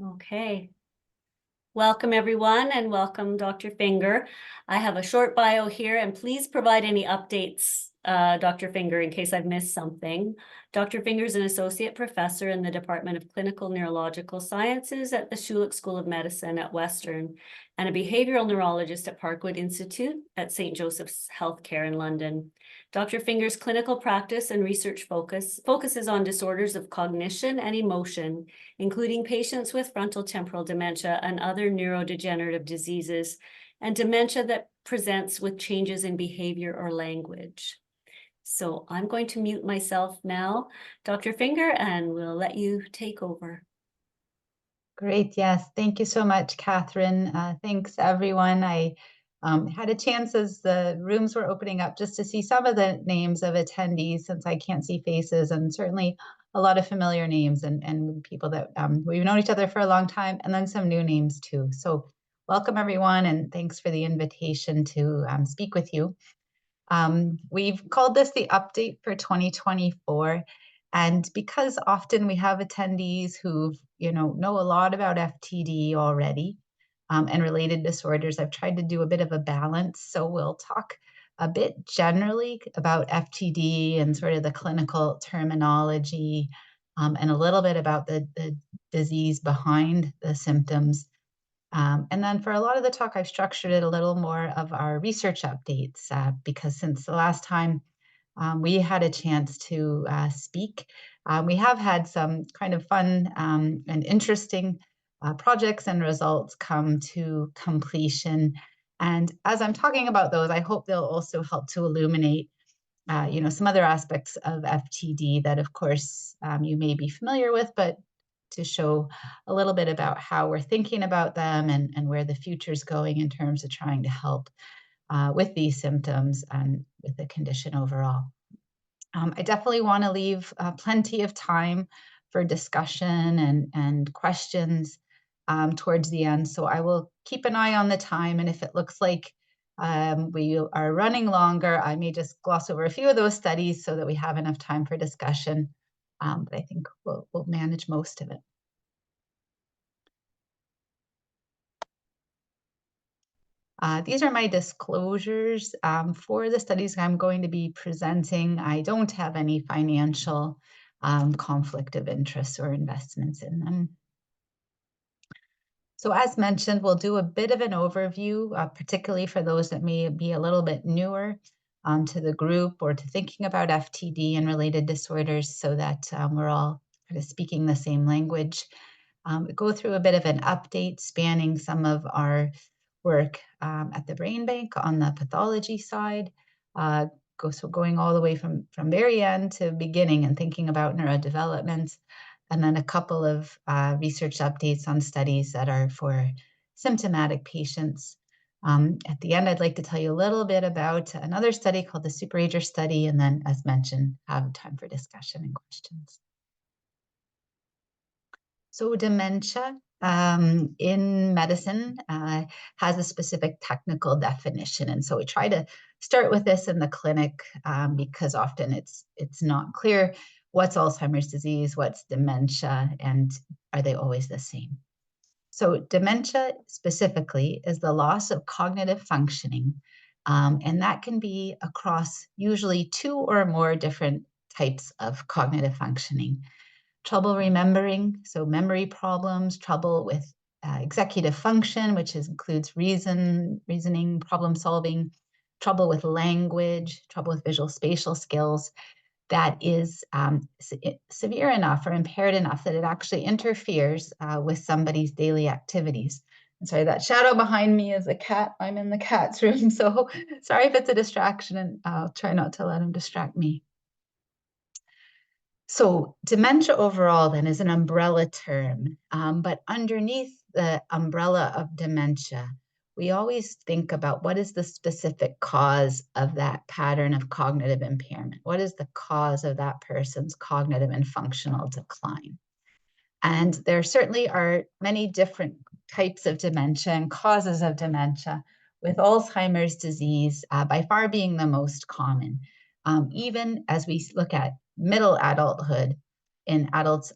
Okay. Welcome, everyone, and welcome, Dr. Finger. I have a short bio here, and please provide any updates, Dr. Finger, in case I've missed something. Dr. Finger is an associate professor in the Department of Clinical Neurological Sciences at the Schulich School of Medicine at Western, and a behavioral neurologist at Parkwood Institute at St. Joseph's Healthcare in London. Dr. Finger's clinical practice and research focuses on disorders of cognition and emotion, including patients with frontotemporal dementia and other neurodegenerative diseases, and dementia that presents with changes in behavior or language. So I'm going to mute myself now, Dr. Finger, and we'll let you take over. Great. Yes. Thank you so much, Catherine. Thanks, everyone. I had a chance as the rooms were opening up just to see some of the names of attendees, since I can't see faces, and certainly a lot of familiar names and people that we've known each other for a long time, and then some new names too. So welcome, everyone, and thanks for the invitation to speak with you. We've called this the update for 2024. And because often we have attendees who know a lot about FTD already and related disorders, I've tried to do a bit of a balance. So we'll talk a bit generally about FTD and sort of the clinical terminology and a little bit about the disease behind the symptoms. And then for a lot of the talk, I've structured it a little more of our research updates because since the last time we had a chance to speak, we have had some kind of fun and interesting projects and results come to completion. And as I'm talking about those, I hope they'll also help to illuminate some other aspects of FTD that, of course, you may be familiar with, but to show a little bit about how we're thinking about them and where the future is going in terms of trying to help with these symptoms and with the condition overall. I definitely want to leave plenty of time for discussion and questions towards the end. So I will keep an eye on the time, and if it looks like we are running longer, I may just gloss over a few of those studies so that we have enough time for discussion. But I think we'll manage most of it. These are my disclosures for the studies I'm going to be presenting. I don't have any financial conflict of interest or investments in them. So as mentioned, we'll do a bit of an overview, particularly for those that may be a little bit newer to the group or to thinking about FTD and related disorders, so that we're all kind of speaking the same language. Go through a bit of an update spanning some of our work at the Brain Bank on the pathology side, going all the way from very end to beginning and thinking about neurodevelopment, and then a couple of research updates on studies that are for symptomatic patients. At the end, I'd like to tell you a little bit about another study called the SuperAger study, and then, as mentioned, have time for discussion and questions. So dementia in medicine has a specific technical definition. And so we try to start with this in the clinic because often it's not clear what's Alzheimer's disease, what's dementia, and are they always the same? So dementia specifically is the loss of cognitive functioning, and that can be across usually 2 or more different types of cognitive functioning. Trouble remembering, so memory problems, trouble with executive function, which includes reasoning, problem solving, trouble with language, trouble with visual spatial skills, that is severe enough or impaired enough that it actually interferes with somebody's daily activities. And sorry, that shadow behind me is a cat. I'm in the cat's room, so sorry if it's a distraction, and I'll try not to let him distract me. So dementia overall then is an umbrella term, but underneath the umbrella of dementia, we always think about what is the specific cause of that pattern of cognitive impairment? What is the cause of that person's cognitive and functional decline? And there certainly are many different types of dementia and causes of dementia, with Alzheimer's disease by far being the most common. Even as we look at middle adulthood in adults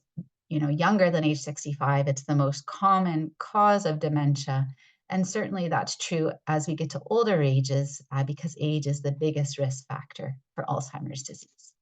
younger than age 65, it's the most common cause of dementia. And certainly that's true as we get to older ages, because age is the biggest risk factor for Alzheimer's disease.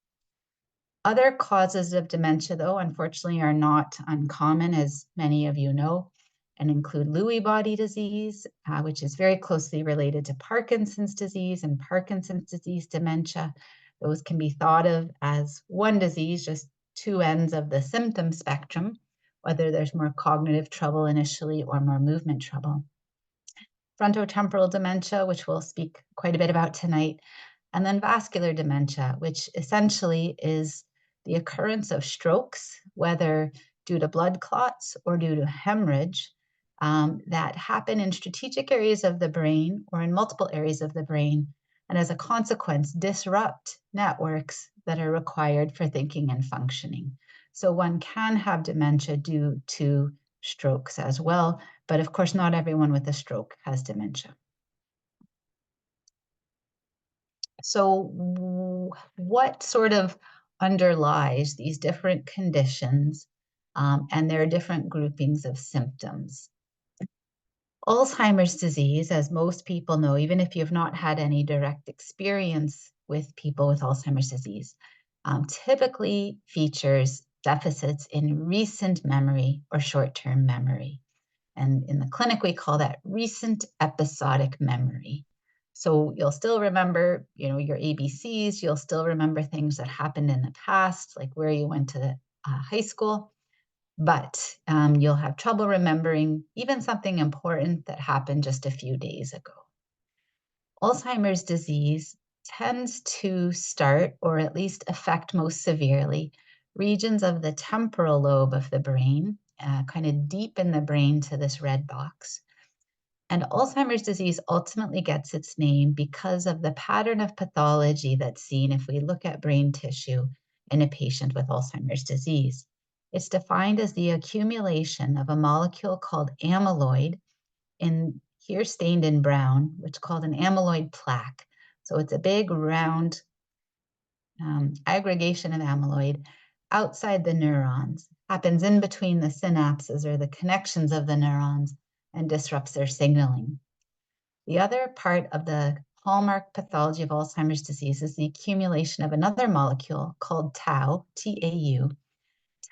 Other causes of dementia, though, unfortunately, are not uncommon, as many of you know, and include Lewy body disease, which is very closely related to Parkinson's disease and Parkinson's disease dementia. Those can be thought of as one disease, just two ends of the symptom spectrum, whether there's more cognitive trouble initially or more movement trouble. Frontotemporal dementia, which we'll speak quite a bit about tonight, and then vascular dementia, which essentially is the occurrence of strokes, whether due to blood clots or due to hemorrhage, that happen in strategic areas of the brain or in multiple areas of the brain, and as a consequence, disrupt networks that are required for thinking and functioning. So one can have dementia due to strokes as well, but of course, not everyone with a stroke has dementia. So what sort of underlies these different conditions, and their different groupings of symptoms? Alzheimer's disease, as most people know, even if you've not had any direct experience with people with Alzheimer's disease, typically features deficits in recent memory or short-term memory. And in the clinic, we call that recent episodic memory. So you'll still remember, your ABCs, you'll still remember things that happened in the past, like where you went to high school, but you'll have trouble remembering even something important that happened just a few days ago. Alzheimer's disease tends to start, or at least affect most severely, regions of the temporal lobe of the brain, kind of deep in the brain to this red box. And Alzheimer's disease ultimately gets its name because of the pattern of pathology that's seen if we look at brain tissue in a patient with Alzheimer's disease. It's defined as the accumulation of a molecule called amyloid, here stained in brown, which is called an amyloid plaque. So it's a big round aggregation of amyloid outside the neurons, happens in between the synapses or the connections of the neurons, and disrupts their signaling. The other part of the hallmark pathology of Alzheimer's disease is the accumulation of another molecule called tau, T-A-U.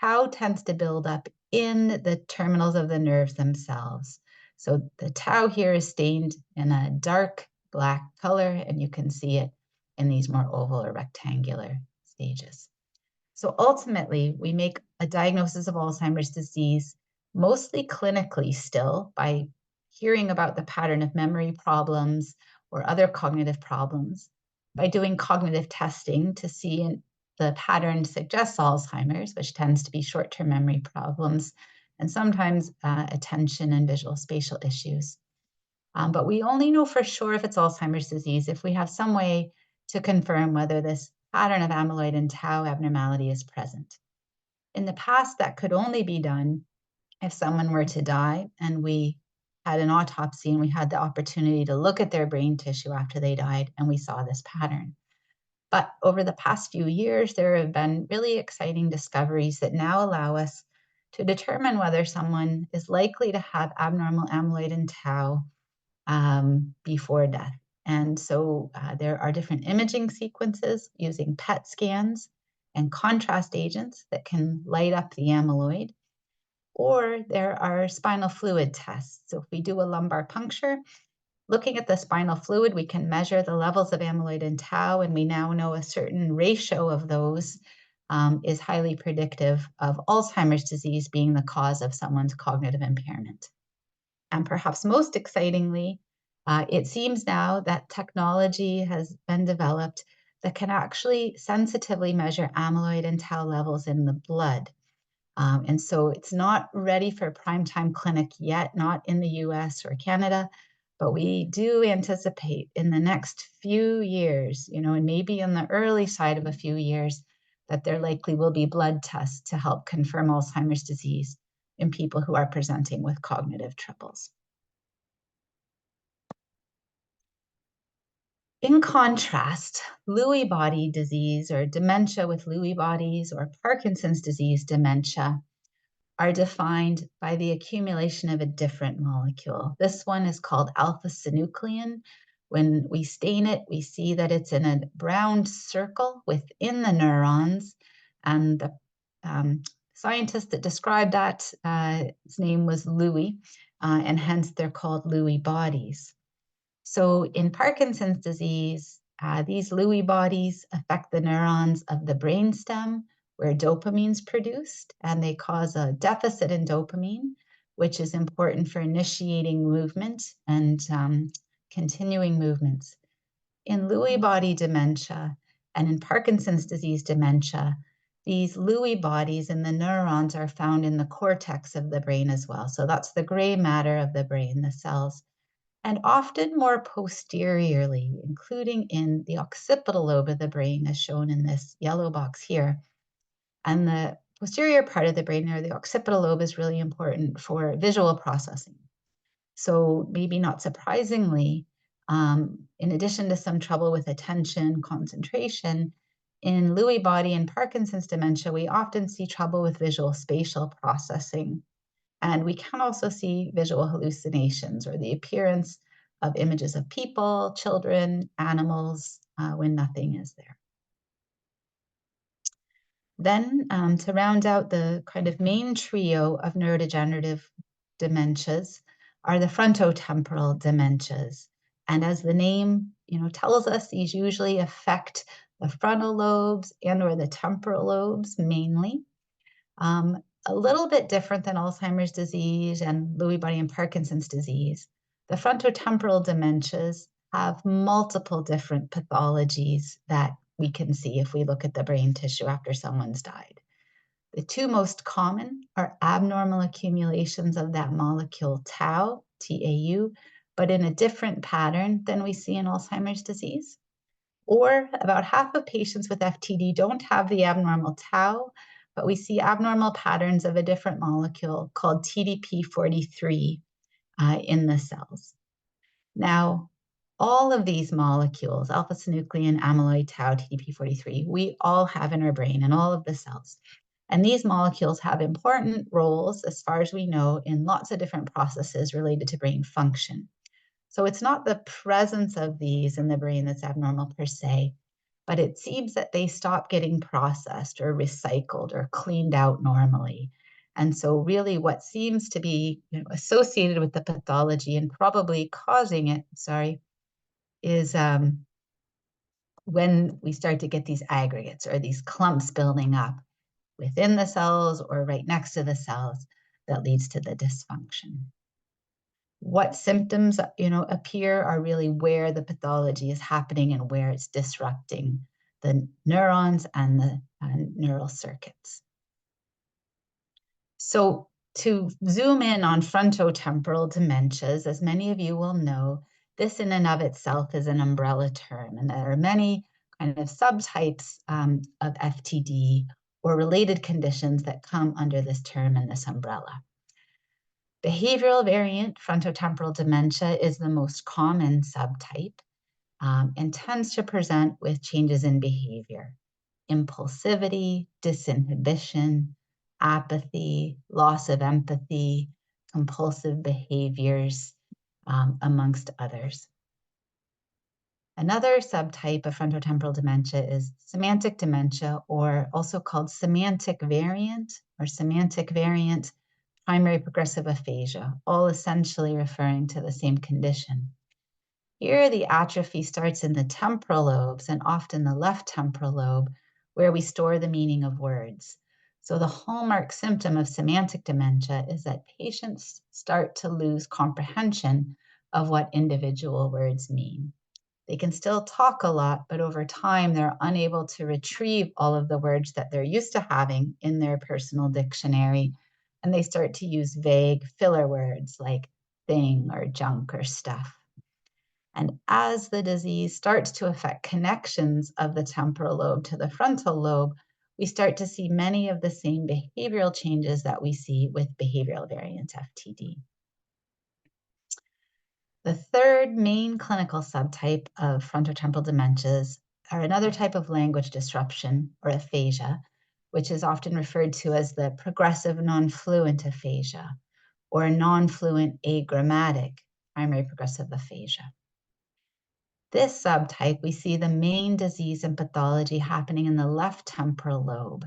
Tau tends to build up in the terminals of the nerves themselves. So the tau here is stained in a dark black color, and you can see it in these more oval or rectangular stages. So ultimately, we make a diagnosis of Alzheimer's disease mostly clinically still by hearing about the pattern of memory problems or other cognitive problems, by doing cognitive testing to see the pattern suggests Alzheimer's, which tends to be short-term memory problems, and sometimes attention and visual spatial issues. But we only know for sure if it's Alzheimer's disease if we have some way to confirm whether this pattern of amyloid and tau abnormality is present. In the past, that could only be done if someone were to die and we had an autopsy and we had the opportunity to look at their brain tissue after they died and we saw this pattern. But over the past few years, there have been really exciting discoveries that now allow us to determine whether someone is likely to have abnormal amyloid and tau before death. And so there are different imaging sequences using PET scans and contrast agents that can light up the amyloid, or there are spinal fluid tests. So if we do a lumbar puncture, looking at the spinal fluid, we can measure the levels of amyloid and tau, and we now know a certain ratio of those is highly predictive of Alzheimer's disease being the cause of someone's cognitive impairment. And perhaps most excitingly, it seems now that technology has been developed that can actually sensitively measure amyloid and tau levels in the blood. And so it's not ready for primetime clinic yet, not in the US or Canada, but we do anticipate in the next few years, and maybe in the early side of a few years, that there likely will be blood tests to help confirm Alzheimer's disease in people who are presenting with cognitive troubles. In contrast, Lewy body disease or dementia with Lewy bodies or Parkinson's disease dementia are defined by the accumulation of a different molecule. This one is called alpha-synuclein. When we stain it, we see that it's in a brown circle within the neurons, and the scientist that described that, his name was Lewy, and hence they're called Lewy bodies. So in Parkinson's disease, these Lewy bodies affect the neurons of the brainstem where dopamine's produced, and they cause a deficit in dopamine, which is important for initiating movement and continuing movements. In Lewy body dementia and in Parkinson's disease dementia, these Lewy bodies in the neurons are found in the cortex of the brain as well. So that's the gray matter of the brain, the cells, and often more posteriorly, including in the occipital lobe of the brain, as shown in this yellow box here. And the posterior part of the brain, or the occipital lobe, is really important for visual processing. So maybe not surprisingly, in addition to some trouble with attention, concentration, in Lewy body and Parkinson's dementia, we often see trouble with visual spatial processing. And we can also see visual hallucinations, or the appearance of images of people, children, animals, when nothing is there. Then, to round out the kind of main trio of neurodegenerative dementias are the frontotemporal dementias. And as the name tells us, these usually affect the frontal lobes and or the temporal lobes mainly. A little bit different than Alzheimer's disease and Lewy body and Parkinson's disease. The frontotemporal dementias have multiple different pathologies that we can see if we look at the brain tissue after someone's died. The two most common are abnormal accumulations of that molecule tau, T-A-U, but in a different pattern than we see in Alzheimer's disease. Or about half of patients with FTD don't have the abnormal tau, but we see abnormal patterns of a different molecule called TDP43 in the cells. Now, all of these molecules, alpha-synuclein, amyloid, tau, TDP43, we all have in our brain in all of the cells. And these molecules have important roles, as far as we know, in lots of different processes related to brain function. So it's not the presence of these in the brain that's abnormal per se, but it seems that they stop getting processed or recycled or cleaned out normally. And so really what seems to be associated with the pathology and probably causing it, is when we start to get these aggregates or these clumps building up within the cells or right next to the cells that leads to the dysfunction. What symptoms appear are really where the pathology is happening and where it's disrupting the neurons and the neural circuits. So to zoom in on frontotemporal dementias, as many of you will know, this in and of itself is an umbrella term, and there are many kind of subtypes of FTD or related conditions that come under this term and this umbrella. Behavioral variant frontotemporal dementia is the most common subtype and tends to present with changes in behavior, impulsivity, disinhibition, apathy, loss of empathy, compulsive behaviors, amongst others. Another subtype of frontotemporal dementia is semantic dementia, or also called semantic variant or semantic variant primary progressive aphasia, all essentially referring to the same condition. Here, the atrophy starts in the temporal lobes and often the left temporal lobe, where we store the meaning of words. So the hallmark symptom of semantic dementia is that patients start to lose comprehension of what individual words mean. They can still talk a lot, but over time, they're unable to retrieve all of the words that they're used to having in their personal dictionary, and they start to use vague filler words like thing or junk or stuff. And as the disease starts to affect connections of the temporal lobe to the frontal lobe, we start to see many of the same behavioral changes that we see with behavioral variant FTD. The third main clinical subtype of frontotemporal dementias are another type of language disruption or aphasia, which is often referred to as the progressive non-fluent aphasia or non-fluent agrammatic primary progressive aphasia. This subtype, we see the main disease and pathology happening in the left temporal lobe.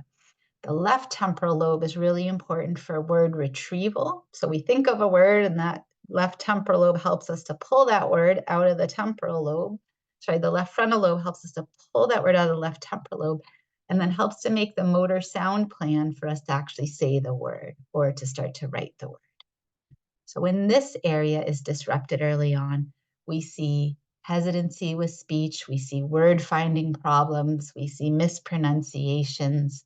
The left temporal lobe is really important for word retrieval. So we think of a word and that left temporal lobe helps us to pull that word out of the temporal lobe. Sorry, the left frontal lobe helps us to pull that word out of the left temporal lobe and then helps to make the motor sound plan for us to actually say the word or to start to write the word. So when this area is disrupted early on, we see hesitancy with speech, we see word finding problems, we see mispronunciations.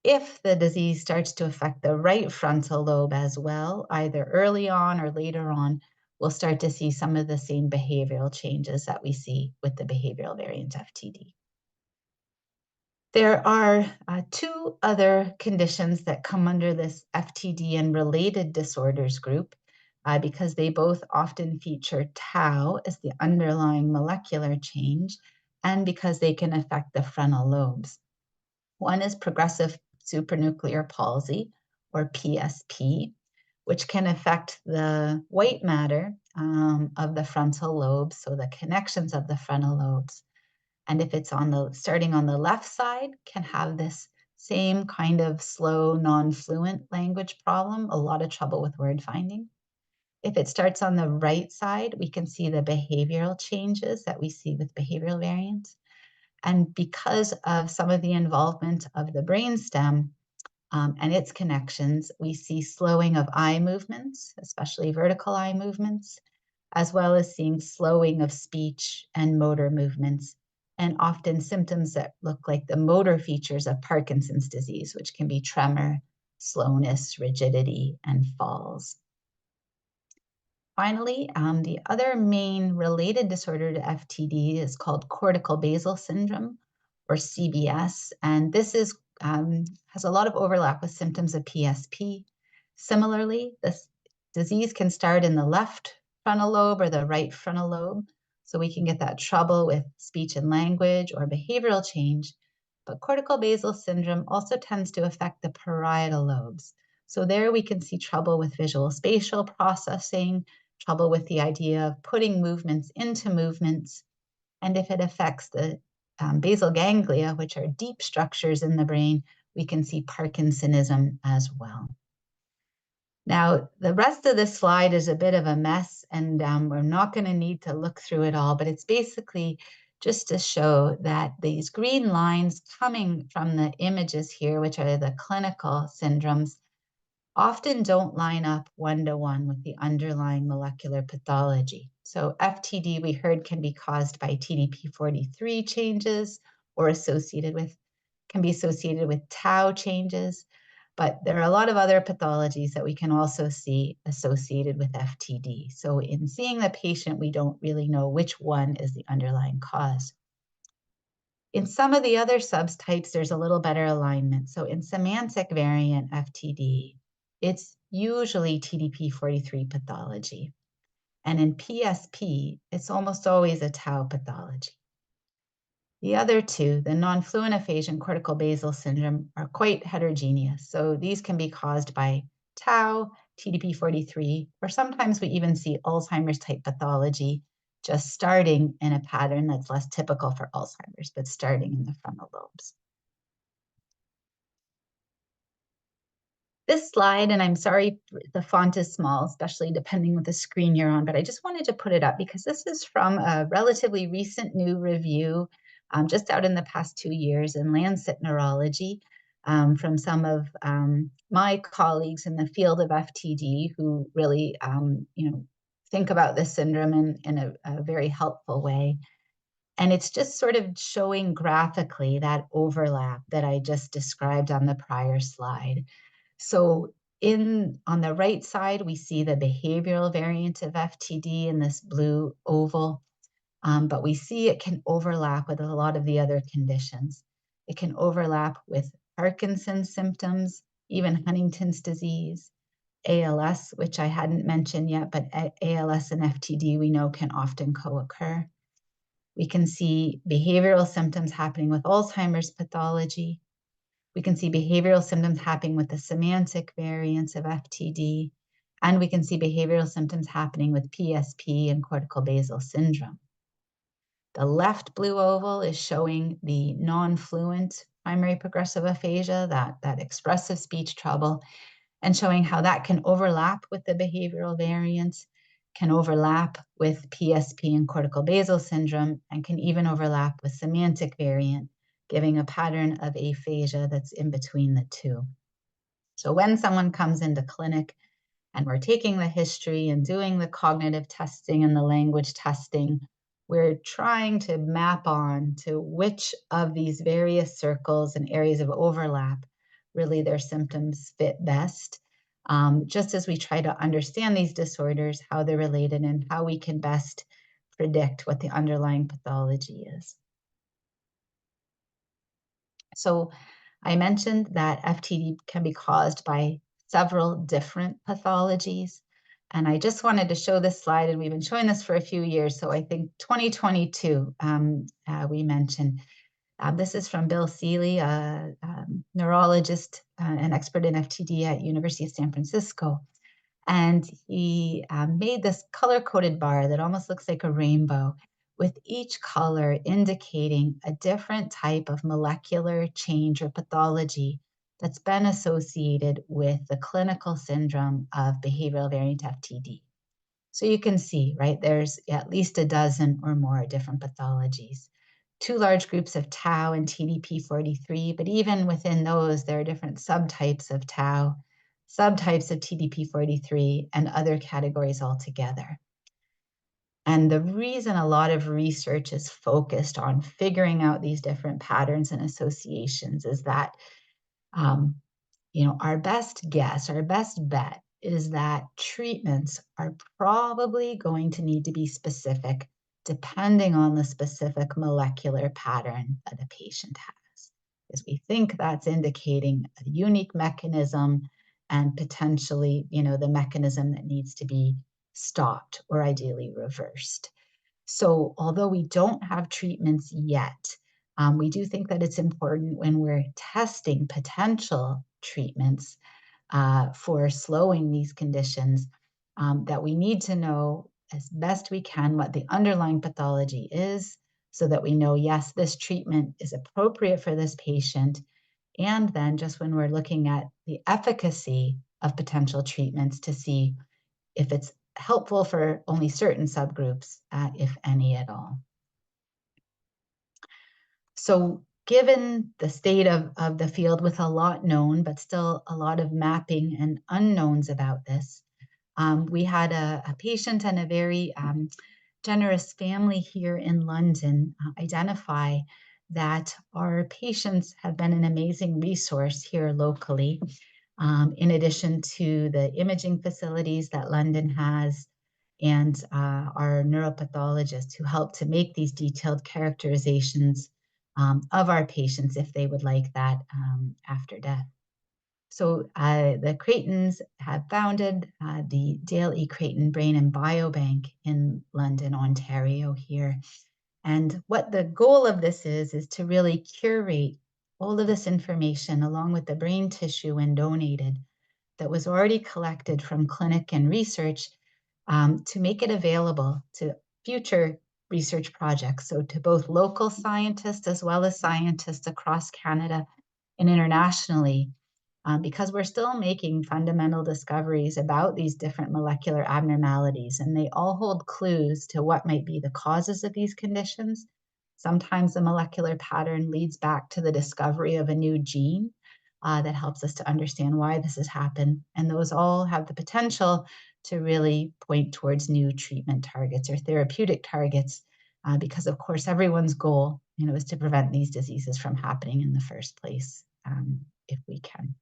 If the disease starts to affect the right frontal lobe as well, either early on or later on, we'll start to see some of the same behavioral changes that we see with the behavioral variant FTD. There are two other conditions that come under this FTD and related disorders group because they both often feature tau as the underlying molecular change and because they can affect the frontal lobes. One is progressive supranuclear palsy, or PSP, which can affect the white matter of the frontal lobes, so the connections of the frontal lobes. And if it's starting on the left side, can have this same kind of slow, non-fluent language problem, a lot of trouble with word finding. If it starts on the right side, we can see the behavioral changes that we see with behavioral variants. And because of some of the involvement of the brainstem and its connections, we see slowing of eye movements, especially vertical eye movements, as well as seeing slowing of speech and motor movements, and often symptoms that look like the motor features of Parkinson's disease, which can be tremor, slowness, rigidity, and falls. Finally, the other main related disorder to FTD is called cortical basal syndrome, or CBS, and this is has a lot of overlap with symptoms of PSP. Similarly, this disease can start in the left frontal lobe or the right frontal lobe, so we can get that trouble with speech and language or behavioral change. But cortical basal syndrome also tends to affect the parietal lobes. So there we can see trouble with visual spatial processing, trouble with the idea of putting movements into movements. And if it affects the basal ganglia, which are deep structures in the brain, we can see Parkinsonism as well. Now, the rest of this slide is a bit of a mess, and we're not going to need to look through it all, but it's basically just to show that these green lines coming from the images here, which are the clinical syndromes, often don't line up one-to-one with the underlying molecular pathology. So FTD, we heard, can be caused by TDP43 changes or can be associated with tau changes, but there are a lot of other pathologies that we can also see associated with FTD. So in seeing the patient, we don't really know which one is the underlying cause. In some of the other subtypes, there's a little better alignment. So in semantic variant FTD, it's usually TDP43 pathology. And in PSP, it's almost always a tau pathology. The other two, the non-fluent aphasia and cortical basal syndrome, are quite heterogeneous. So these can be caused by tau, TDP43, or sometimes we even see Alzheimer's type pathology just starting in a pattern that's less typical for Alzheimer's, but starting in the frontal lobes. This slide, and I'm sorry the font is small, especially depending what the screen you're on, but I just wanted to put it up because this is from a relatively recent new review just out in the past 2 years in Lancet Neurology from some of my colleagues in the field of FTD who really think about this syndrome in a very helpful way. And it's just sort of showing graphically that overlap that I just described on the prior slide. So on the right side, we see the behavioral variant of FTD in this blue oval, but we see it can overlap with a lot of the other conditions. It can overlap with Parkinson's symptoms, even Huntington's disease, ALS, which I hadn't mentioned yet, but ALS and FTD we know can often co-occur. We can see behavioral symptoms happening with Alzheimer's pathology. We can see behavioral symptoms happening with the semantic variants of FTD, and we can see behavioral symptoms happening with PSP and cortical basal syndrome. The left blue oval is showing the non-fluent primary progressive aphasia, that expressive speech trouble, and showing how that can overlap with the behavioral variants, can overlap with PSP and cortical basal syndrome, and can even overlap with semantic variant, giving a pattern of aphasia that's in between the two. So when someone comes into clinic and we're taking the history and doing the cognitive testing and the language testing, we're trying to map on to which of these various circles and areas of overlap really their symptoms fit best, just as we try to understand these disorders, how they're related, and how we can best predict what the underlying pathology is. So I mentioned that FTD can be caused by several different pathologies. And I just wanted to show this slide, and we've been showing this for a few years. So I think 2022, we mentioned. This is from Bill Seeley, a neurologist and expert in FTD at University of San Francisco. And he made this color-coded bar that almost looks like a rainbow, with each color indicating a different type of molecular change or pathology that's been associated with the clinical syndrome of behavioral variant FTD. So you can see, right, there's at least a dozen or more different pathologies. Two large groups of tau and TDP43, but even within those, there are different subtypes of tau, subtypes of TDP43, and other categories altogether. And the reason a lot of research is focused on figuring out these different patterns and associations is that, our best guess, our best bet is that treatments are probably going to need to be specific depending on the specific molecular pattern that a patient has. Because we think that's indicating a unique mechanism and potentially, the mechanism that needs to be stopped or ideally reversed. So although we don't have treatments yet, we do think that it's important when we're testing potential treatments for slowing these conditions, that we need to know as best we can what the underlying pathology is so that we know, yes, this treatment is appropriate for this patient. And then just when we're looking at the efficacy of potential treatments to see if it's helpful for only certain subgroups, if any at all. So given the state of the field with a lot known, but still a lot of mapping and unknowns about this, we had a patient and a very generous family here in London identify that our patients have been an amazing resource here locally, in addition to the imaging facilities that London has and our neuropathologists who help to make these detailed characterizations of our patients if they would like that after death. So the Creightons have founded the Dale E. Creighton Brain and Biobank in London, Ontario here. And what the goal of this is to really curate all of this information along with the brain tissue when donated that was already collected from clinic and research, to make it available to future research projects. So to both local scientists as well as scientists across Canada and internationally, because we're still making fundamental discoveries about these different molecular abnormalities, and they all hold clues to what might be the causes of these conditions. Sometimes the molecular pattern leads back to the discovery of a new gene that helps us to understand why this has happened. And those all have the potential to really point towards new treatment targets or therapeutic targets, because of course, everyone's goal, is to prevent these diseases from happening in the first place, if we can.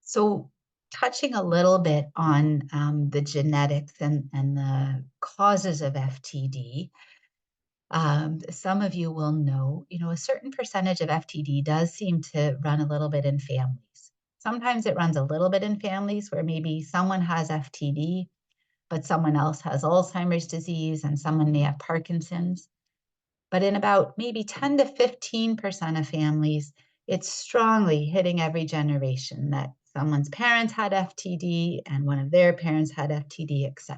So touching a little bit on the genetics and the causes of FTD, some of you will know, a certain percentage of FTD does seem to run a little bit in families. Sometimes it runs a little bit in families where maybe someone has FTD, but someone else has Alzheimer's disease and someone may have Parkinson's. But in about maybe 10 to 15% of families, it's strongly hitting every generation that someone's parents had FTD and one of their parents had FTD, etc.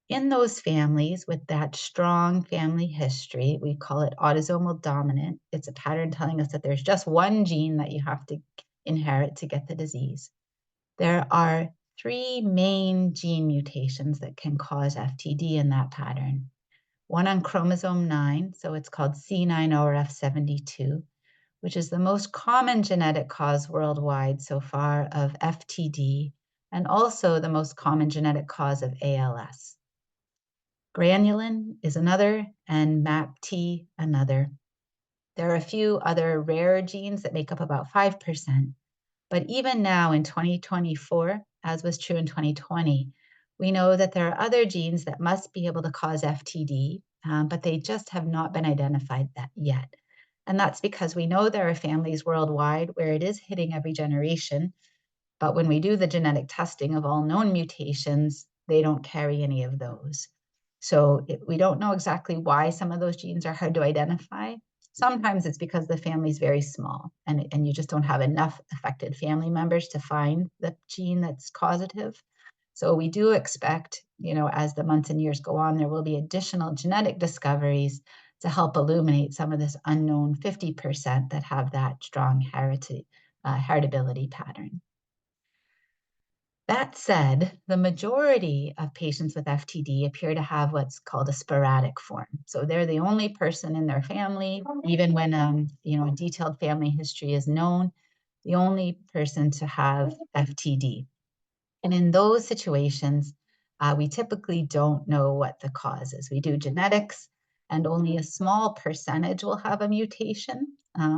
In those families with that strong family history, we call it autosomal dominant. It's a pattern telling us that there's just one gene that you have to inherit to get the disease. There are 3 main gene mutations that can cause FTD in that pattern. One on chromosome 9, so it's called C9orf72, which is the most common genetic cause worldwide so far of FTD, and also the most common genetic cause of ALS. Granulin is another, and MAPT another. There are a few other rare genes that make up about 5%, but even now in 2024, as was true in 2020, we know that there are other genes that must be able to cause FTD, but they just have not been identified yet. And that's because we know there are families worldwide where it is hitting every generation, but when we do the genetic testing of all known mutations, they don't carry any of those. So we don't know exactly why some of those genes are hard to identify. Sometimes it's because the family is very small and you just don't have enough affected family members to find the gene that's causative. So we do expect, as the months and years go on, there will be additional genetic discoveries to help illuminate some of this unknown 50% that have that strong heritability pattern. That said, the majority of patients with FTD appear to have what's called a sporadic form. So they're the only person in their family, even when a detailed family history is known, the only person to have FTD. And in those situations, we typically don't know what the cause is. We do genetics, and only a small percentage will have a mutation.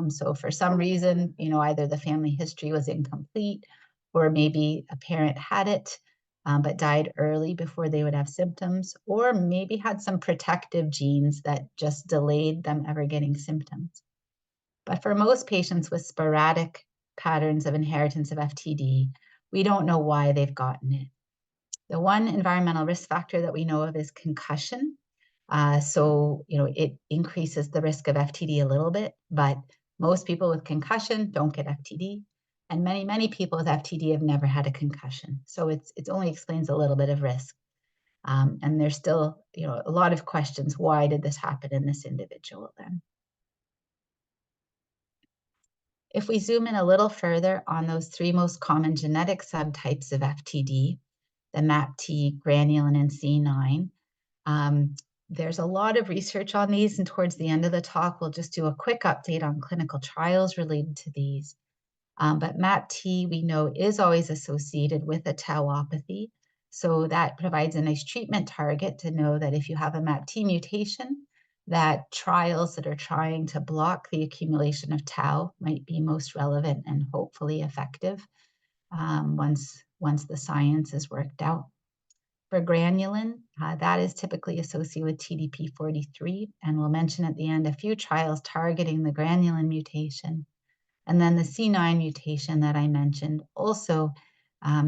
So for some reason, either the family history was incomplete, or maybe a parent had it, but died early before they would have symptoms, or maybe had some protective genes that just delayed them ever getting symptoms. But for most patients with sporadic patterns of inheritance of FTD, we don't know why they've gotten it. The one environmental risk factor that we know of is concussion. So it increases the risk of FTD a little bit, but most people with concussion don't get FTD. And many, many people with FTD have never had a concussion. So it only explains a little bit of risk. And there's still, a lot of questions. Why did this happen in this individual then? If we zoom in a little further on those 3 most common genetic subtypes of FTD, the MAPT, granulin, and C9, there's a lot of research on these, and towards the end of the talk, we'll just do a quick update on clinical trials related to these. But MAPT, we know, is always associated with a tauopathy. So that provides a nice treatment target to know that if you have a MAPT mutation, that trials that are trying to block the accumulation of tau might be most relevant and hopefully effective once the science is worked out. For granulin, that is typically associated with TDP43, and we'll mention at the end a few trials targeting the granulin mutation. And then the C9 mutation that I mentioned also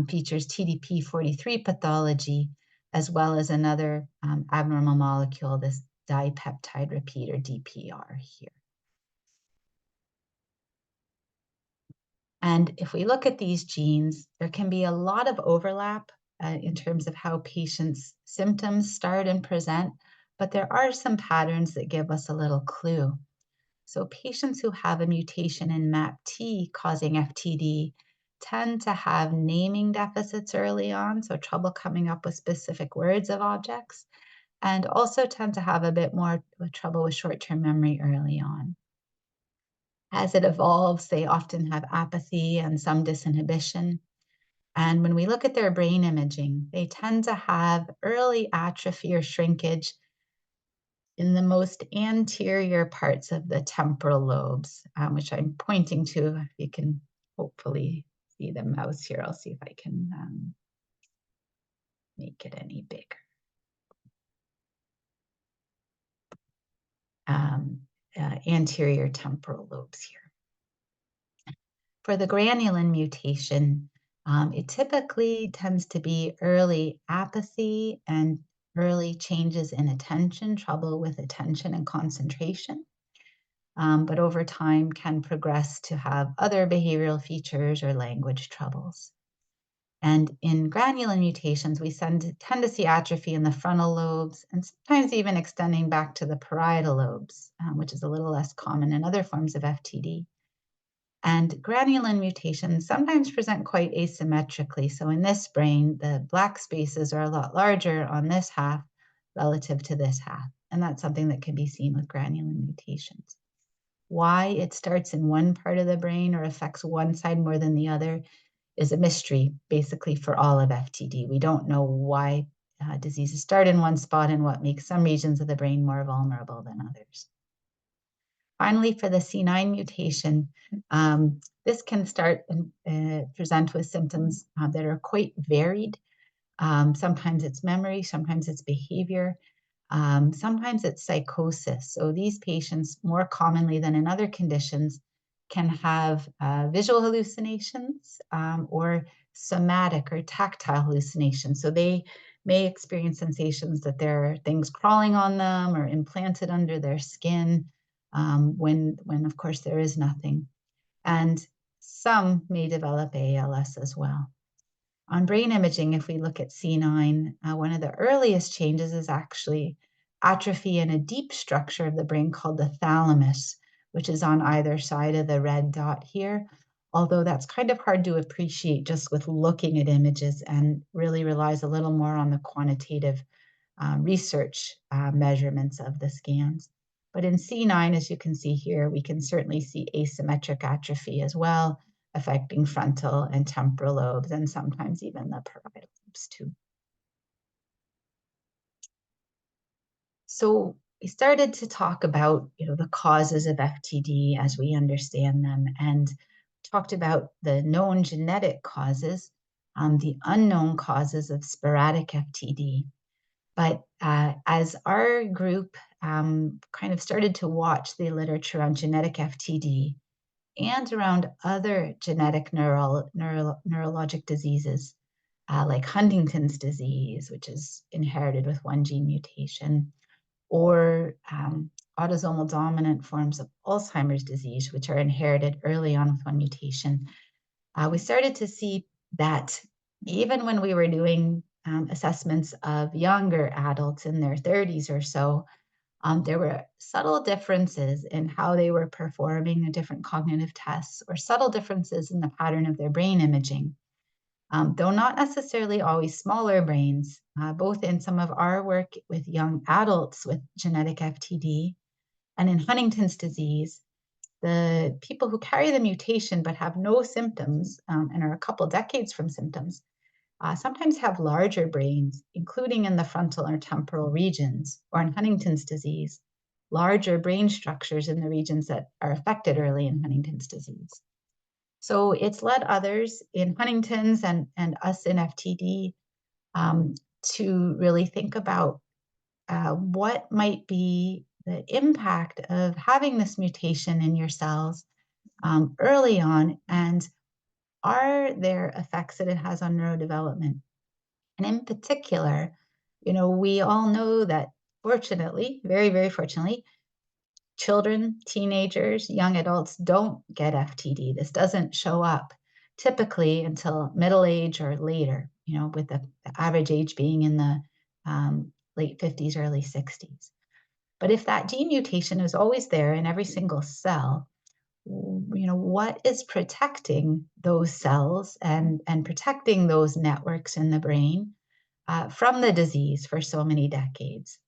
features TDP43 pathology, as well as another abnormal molecule, this dipeptide repeat, or DPR here. And if we look at these genes, there can be a lot of overlap in terms of how patients' symptoms start and present, but there are some patterns that give us a little clue. So patients who have a mutation in MAPT causing FTD tend to have naming deficits early on, so trouble coming up with specific words of objects, and also tend to have a bit more trouble with short-term memory early on. As it evolves, they often have apathy and some disinhibition. And when we look at their brain imaging, they tend to have early atrophy or shrinkage in the most anterior parts of the temporal lobes, which I'm pointing to. You can hopefully see the mouse here. I'll see if I can make it any bigger. Anterior temporal lobes here. For the granulin mutation, it typically tends to be early apathy and early changes in attention, trouble with attention and concentration, but over time can progress to have other behavioral features or language troubles. And in granulin mutations, we tend to see atrophy in the frontal lobes and sometimes even extending back to the parietal lobes, which is a little less common in other forms of FTD. And granulin mutations sometimes present quite asymmetrically. So in this brain, the black spaces are a lot larger on this half relative to this half. And that's something that can be seen with granulin mutations. Why it starts in one part of the brain or affects one side more than the other is a mystery, basically, for all of FTD. We don't know why diseases start in one spot and what makes some regions of the brain more vulnerable than others. Finally, for the C9 mutation, this can start and present with symptoms that are quite varied. Sometimes it's memory, sometimes it's behavior, sometimes it's psychosis. So these patients, more commonly than in other conditions, can have visual hallucinations or somatic or tactile hallucinations. So they may experience sensations that there are things crawling on them or implanted under their skin when of course there is nothing. And some may develop ALS as well. On brain imaging, if we look at C9, one of the earliest changes is actually atrophy in a deep structure of the brain called the thalamus, which is on either side of the red dot here. Although that's kind of hard to appreciate just with looking at images and really relies a little more on the quantitative research measurements of the scans. But in C9, as you can see here, we can certainly see asymmetric atrophy as well, affecting frontal and temporal lobes, and sometimes even the parietal lobes too. So we started to talk about, the causes of FTD as we understand them, and talked about the known genetic causes, the unknown causes of sporadic FTD. But as our group kind of started to watch the literature on genetic FTD and around other genetic neurologic diseases, like Huntington's disease, which is inherited with one gene mutation, or autosomal dominant forms of Alzheimer's disease, which are inherited early on with one mutation, we started to see that even when we were doing assessments of younger adults in their 30s or so, there were subtle differences in how they were performing the different cognitive tests, or subtle differences in the pattern of their brain imaging. Though not necessarily always smaller brains, both in some of our work with young adults with genetic FTD and in Huntington's disease, the people who carry the mutation but have no symptoms and are a couple decades from symptoms sometimes have larger brains, including in the frontal or temporal regions, or in Huntington's disease, larger brain structures in the regions that are affected early in Huntington's disease. So it's led others in Huntington's and us in FTD to really think about what might be the impact of having this mutation in your cells early on, and are there effects that it has on neurodevelopment? And in particular, we all know that fortunately, very, very fortunately, children, teenagers, young adults don't get FTD. This doesn't show up typically until middle age or later, with the average age being in the late 50s, early 60s. But if that gene mutation is always there in every single cell, what is protecting those cells and protecting those networks in the brain from the disease for so many decades?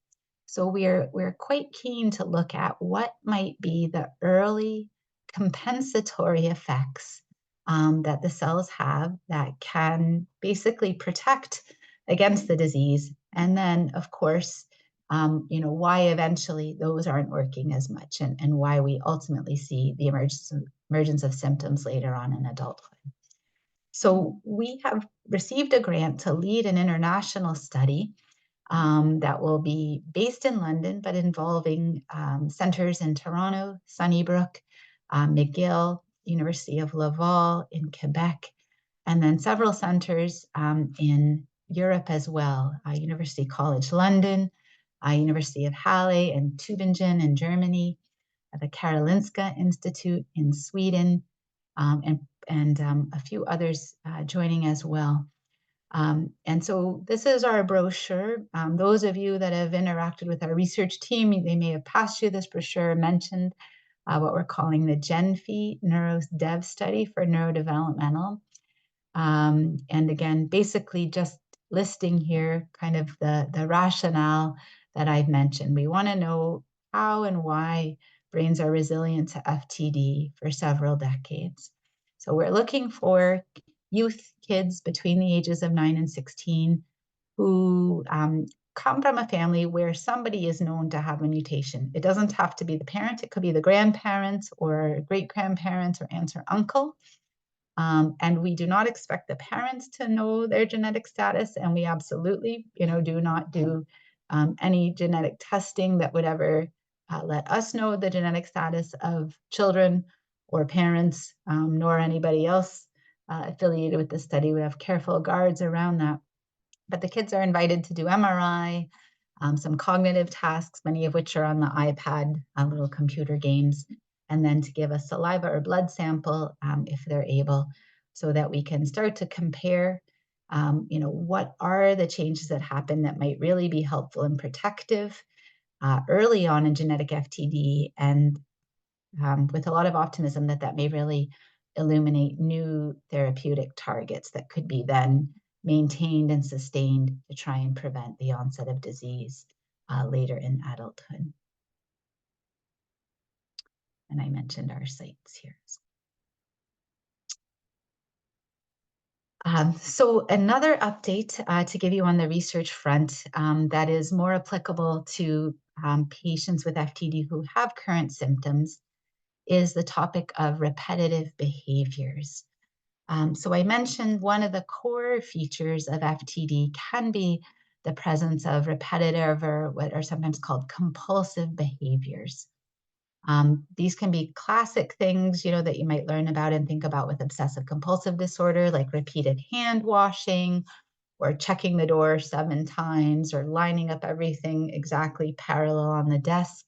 So we're quite keen to look at what might be the early compensatory effects that the cells have that can basically protect against the disease. And then, of course, why eventually those aren't working as much, and why we ultimately see the emergence of symptoms later on in adulthood. So we have received a grant to lead an international study that will be based in London, but involving centers in Toronto, Sunnybrook, McGill, University of Laval in Quebec, and then several centers in Europe as well, University College London, University of Halle and Tübingen in Germany, the Karolinska Institute in Sweden, and a few others joining as well. And so this is our brochure. Those of you that have interacted with our research team, they may have passed you this brochure, mentioned what we're calling the GenFi NeuroDev study for neurodevelopmental. And again, basically just listing here kind of the rationale that I've mentioned. We want to know how and why brains are resilient to FTD for several decades. So we're looking for youth kids between the ages of 9 and 16 who come from a family where somebody is known to have a mutation. It doesn't have to be the parent. It could be the grandparents or great-grandparents or aunts or uncle. And we do not expect the parents to know their genetic status, and we absolutely, do not do any genetic testing that would ever let us know the genetic status of children or parents, nor anybody else affiliated with the study. We have careful guards around that. But the kids are invited to do MRI, some cognitive tasks, many of which are on the iPad, little computer games, and then to give a saliva or blood sample if they're able, so that we can start to compare, what are the changes that happen that might really be helpful and protective early on in genetic FTD, and with a lot of optimism that may really illuminate new therapeutic targets that could be then maintained and sustained to try and prevent the onset of disease later in adulthood. And I mentioned our sites here. So another update to give you on the research front that is more applicable to patients with FTD who have current symptoms is the topic of repetitive behaviors. So I mentioned one of the core features of FTD can be the presence of repetitive or what are sometimes called compulsive behaviors. These can be classic things, that you might learn about and think about with obsessive compulsive disorder, like repeated hand washing or checking the door 7 times or lining up everything exactly parallel on the desk.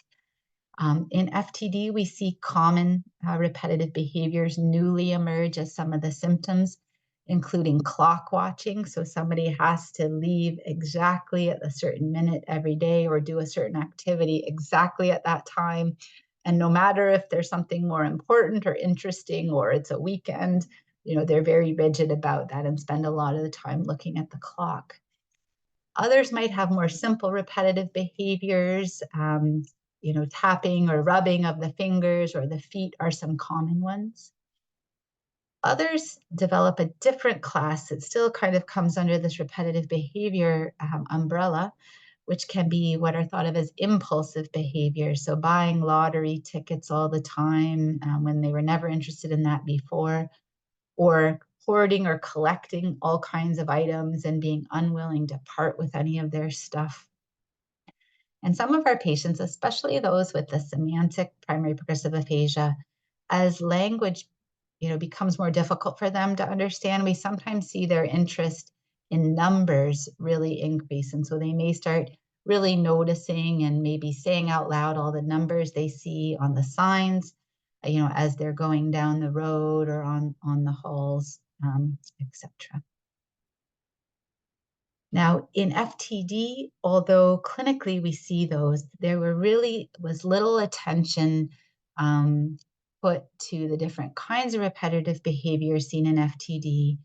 In FTD, we see common repetitive behaviors newly emerge as some of the symptoms, including clock watching. So somebody has to leave exactly at a certain minute every day or do a certain activity exactly at that time. And no matter if there's something more important or interesting or it's a weekend, they're very rigid about that and spend a lot of the time looking at the clock. Others might have more simple repetitive behaviors. Tapping or rubbing of the fingers or the feet are some common ones. Others develop a different class that still kind of comes under this repetitive behavior umbrella, which can be what are thought of as impulsive behavior. So buying lottery tickets all the time when they were never interested in that before, or hoarding or collecting all kinds of items and being unwilling to part with any of their stuff. And some of our patients, especially those with the semantic primary progressive aphasia, as language, becomes more difficult for them to understand, we sometimes see their interest in numbers really increase. And so they may start really noticing and maybe saying out loud all the numbers they see on the signs, as they're going down the road or on the halls, etc. Now, in FTD, although clinically we see those, there was little attention put to the different kinds of repetitive behaviors seen in FTD.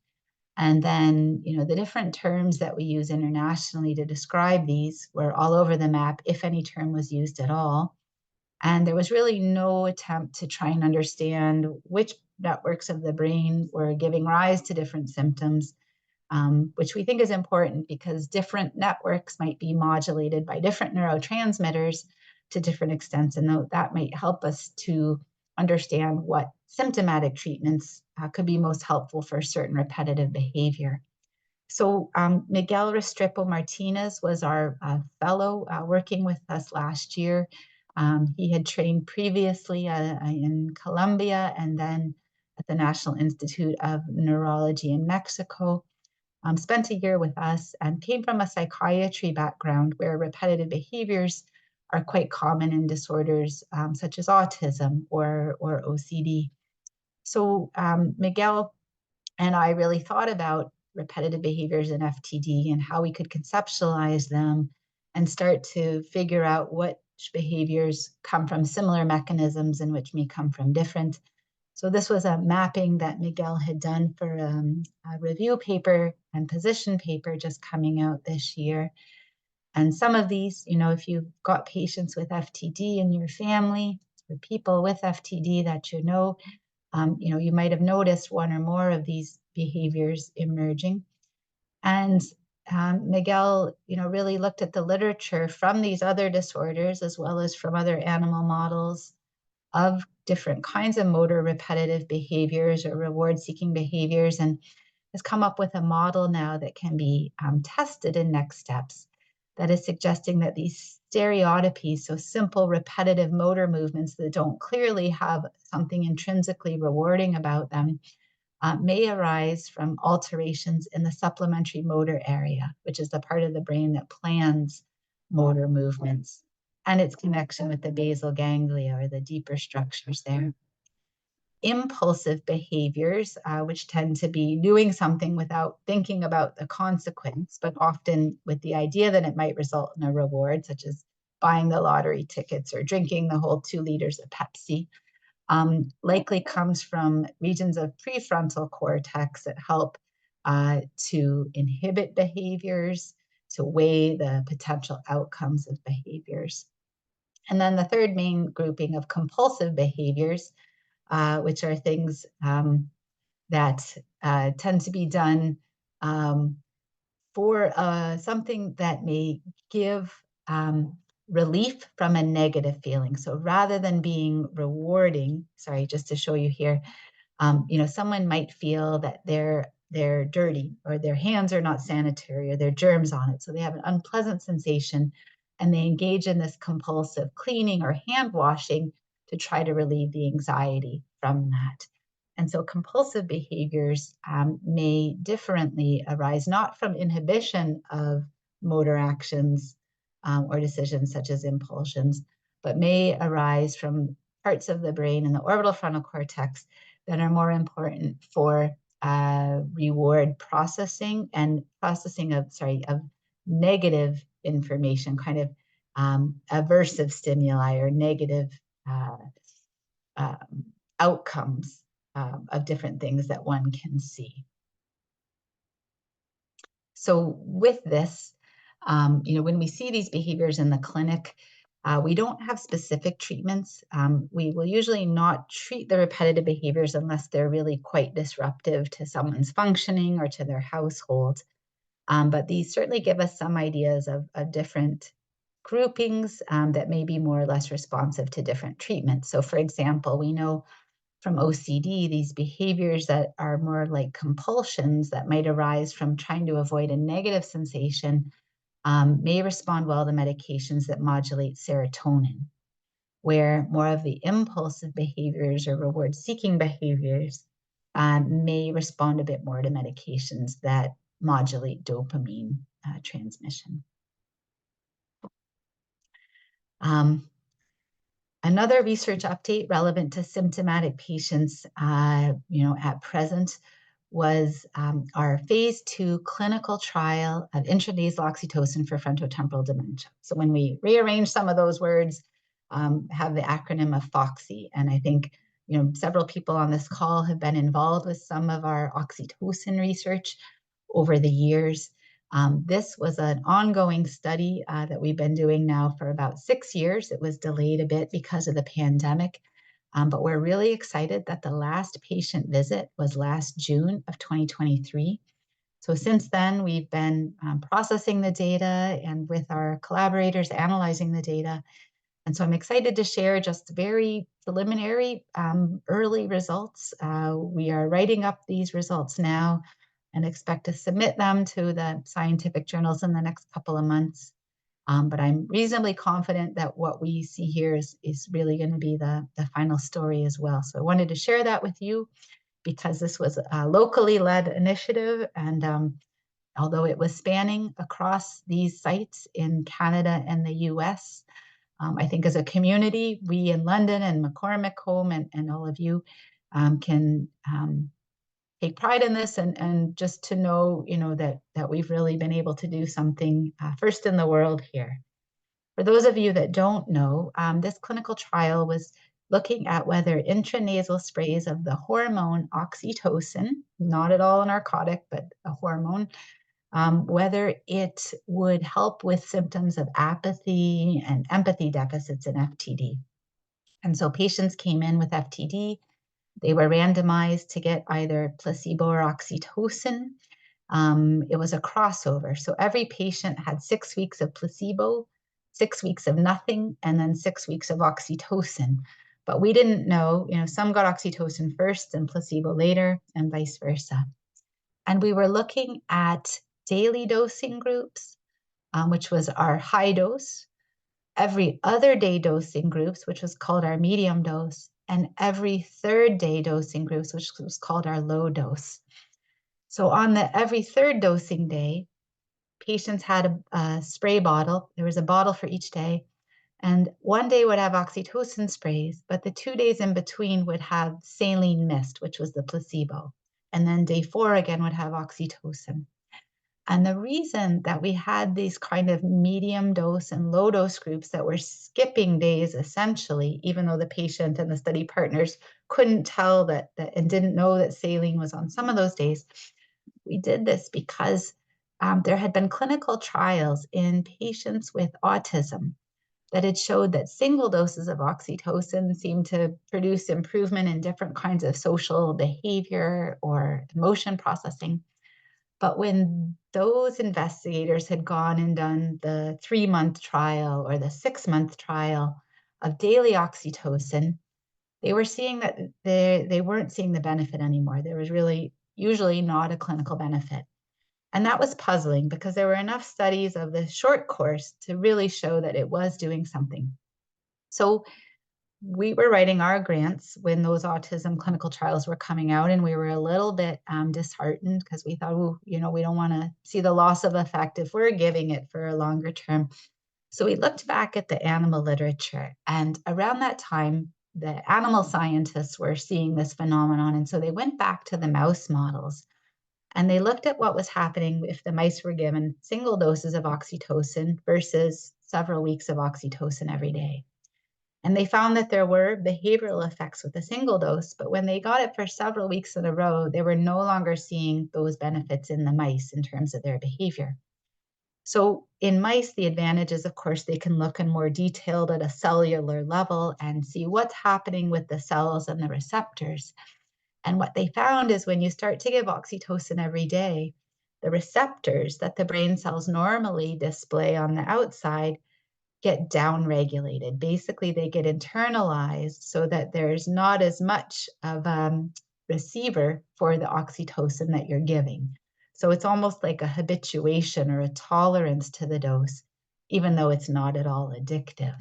And then, the different terms that we use internationally to describe these were all over the map, if any term was used at all. And there was really no attempt to try and understand which networks of the brain were giving rise to different symptoms. Which we think is important because different networks might be modulated by different neurotransmitters to different extents, and that might help us to understand what symptomatic treatments could be most helpful for certain repetitive behavior. So Miguel Restrepo Martinez was our fellow working with us last year. He had trained previously in Colombia and then at the National Institute of Neurology in Mexico. spent a year with us and came from a psychiatry background where repetitive behaviors are quite common in disorders such as autism or OCD. So Miguel and I really thought about repetitive behaviors in FTD and how we could conceptualize them and start to figure out which behaviors come from similar mechanisms and which may come from different. So this was a mapping that Miguel had done for a review paper and position paper just coming out this year. And some of these, if you've got patients with FTD in your family or people with FTD that you might have noticed one or more of these behaviors emerging. And Miguel, really looked at the literature from these other disorders as well as from other animal models of different kinds of motor repetitive behaviors or reward-seeking behaviors, and has come up with a model now that can be tested in next steps that is suggesting that these stereotypies, so simple repetitive motor movements that don't clearly have something intrinsically rewarding about them, may arise from alterations in the supplementary motor area, which is the part of the brain that plans motor movements, and its connection with the basal ganglia or the deeper structures there. Impulsive behaviors, which tend to be doing something without thinking about the consequence, but often with the idea that it might result in a reward, such as buying the lottery tickets or drinking the whole 2 liters of Pepsi, likely comes from regions of prefrontal cortex that help to inhibit behaviors, to weigh the potential outcomes of behaviors. And then the third main grouping of compulsive behaviors, which are things that tend to be done for something that may give relief from a negative feeling. So rather than being rewarding, sorry, just to show you here, someone might feel that they're dirty or their hands are not sanitary or there are germs on it. So they have an unpleasant sensation and they engage in this compulsive cleaning or hand washing to try to relieve the anxiety from that. And so compulsive behaviors may differently arise, not from inhibition of motor actions or decisions such as impulsions, but may arise from parts of the brain in the orbital frontal cortex that are more important for reward processing and processing of negative information, kind of aversive stimuli or negative outcomes of different things that one can see. So with this, when we see these behaviors in the clinic, we don't have specific treatments. We will usually not treat the repetitive behaviors unless they're really quite disruptive to someone's functioning or to their household. But these certainly give us some ideas of different groupings that may be more or less responsive to different treatments. So for example, we know from OCD, these behaviors that are more like compulsions that might arise from trying to avoid a negative sensation may respond well to medications that modulate serotonin, where more of the impulsive behaviors or reward-seeking behaviors may respond a bit more to medications that modulate dopamine transmission. Another research update relevant to symptomatic patients, at present was our phase 2 clinical trial of intranasal oxytocin for frontotemporal dementia. So when we rearrange some of those words, have the acronym of FOXY. And I think, several people on this call have been involved with some of our oxytocin research over the years. This was an ongoing study that we've been doing now for about 6 years. It was delayed a bit because of the pandemic, but we're really excited that the last patient visit was last June of 2023. So since then, we've been processing the data and with our collaborators analyzing the data. And so I'm excited to share just very preliminary early results. We are writing up these results now and expect to submit them to the scientific journals in the next couple of months. But I'm reasonably confident that what we see here is really going to be the final story as well. So I wanted to share that with you because this was a locally led initiative and although it was spanning across these sites in Canada and the US. I think as a community, we in London and McCormick Home and all of you can take pride in this, and just to know, that we've really been able to do something first in the world here. For those of you that don't know, this clinical trial was looking at whether intranasal sprays of the hormone oxytocin, not at all a narcotic, but a hormone, whether it would help with symptoms of apathy and empathy deficits in FTD. And so patients came in with FTD. They were randomized to get either placebo or oxytocin. It was a crossover. So every patient had 6 weeks of placebo, 6 weeks of nothing, and then 6 weeks of oxytocin. But we didn't know, some got oxytocin first and placebo later, and vice versa. And we were looking at daily dosing groups, which was our high dose, every other day dosing groups, which was called our medium dose, and every third day dosing groups, which was called our low dose. So on the every third dosing day, patients had a spray bottle. There was a bottle for each day. And one day would have oxytocin sprays, but the 2 days in between would have saline mist, which was the placebo. And then day 4 again would have oxytocin. And the reason that we had these kind of medium dose and low dose groups that were skipping days essentially, even though the patient and the study partners couldn't tell that and didn't know that saline was on some of those days, we did this because there had been clinical trials in patients with autism that had showed that single doses of oxytocin seemed to produce improvement in different kinds of social behavior or emotion processing. But when those investigators had gone and done the 3-month trial or the 6-month trial of daily oxytocin, they were seeing that they weren't seeing the benefit anymore. There was really usually not a clinical benefit. And that was puzzling because there were enough studies of the short course to really show that it was doing something. So we were writing our grants when those autism clinical trials were coming out, and we were a little bit disheartened because we thought, we don't want to see the loss of effect if we're giving it for a longer term. So we looked back at the animal literature, and around that time, the animal scientists were seeing this phenomenon. And so they went back to the mouse models and they looked at what was happening if the mice were given single doses of oxytocin versus several weeks of oxytocin every day. And they found that there were behavioral effects with a single dose, but when they got it for several weeks in a row, they were no longer seeing those benefits in the mice in terms of their behavior. So in mice, the advantage is, of course, they can look in more detailed at a cellular level and see what's happening with the cells and the receptors. And what they found is when you start to give oxytocin every day, the receptors that the brain cells normally display on the outside get downregulated. Basically, they get internalized so that there's not as much of a receiver for the oxytocin that you're giving. So it's almost like a habituation or a tolerance to the dose, even though it's not at all addictive.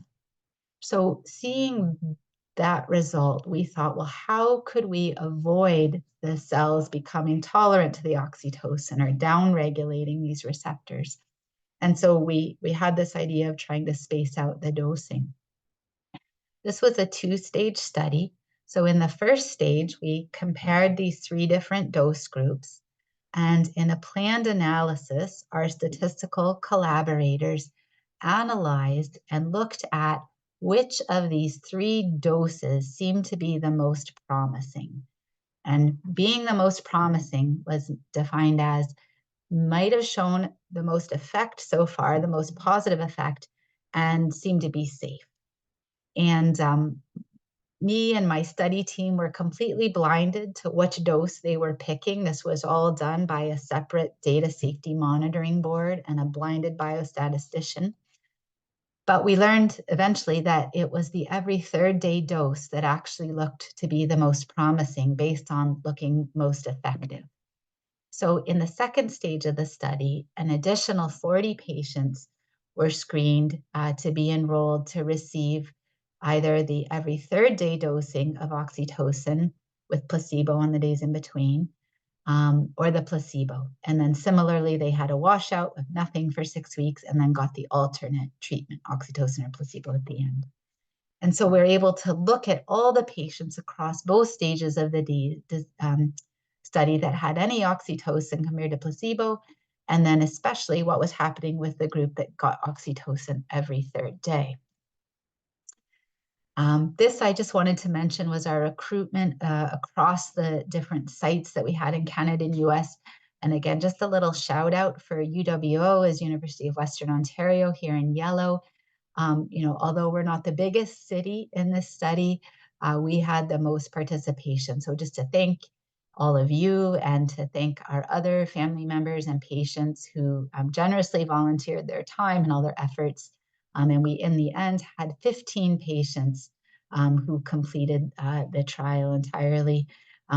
So seeing that result, we thought, well, how could we avoid the cells becoming tolerant to the oxytocin or downregulating these receptors? And so we had this idea of trying to space out the dosing. This was a 2-stage study. So in the first stage, we compared these 3 different dose groups. And in a planned analysis, our statistical collaborators analyzed and looked at which of these 3 doses seemed to be the most promising. And being the most promising was defined as might have shown the most effect so far, the most positive effect, and seemed to be safe. And me and my study team were completely blinded to which dose they were picking. This was all done by a separate data safety monitoring board and a blinded biostatistician. But we learned eventually that it was the every third day dose that actually looked to be the most promising based on looking most effective. So in the second stage of the study, an additional 40 patients were screened to be enrolled to receive either the every third day dosing of oxytocin with placebo on the days in between, or the placebo. And then similarly, they had a washout of nothing for 6 weeks and then got the alternate treatment, oxytocin or placebo at the end. And so we're able to look at all the patients across both stages of the study that had any oxytocin compared to placebo, and then especially what was happening with the group that got oxytocin every third day. This I just wanted to mention was our recruitment across the different sites that we had in Canada and US. And again, just a little shout out for UWO as University of Western Ontario here in yellow. Although we're not the biggest city in this study, we had the most participation. So just to thank all of you and to thank our other family members and patients who generously volunteered their time and all their efforts. And we, in the end, had 15 patients who completed the trial entirely.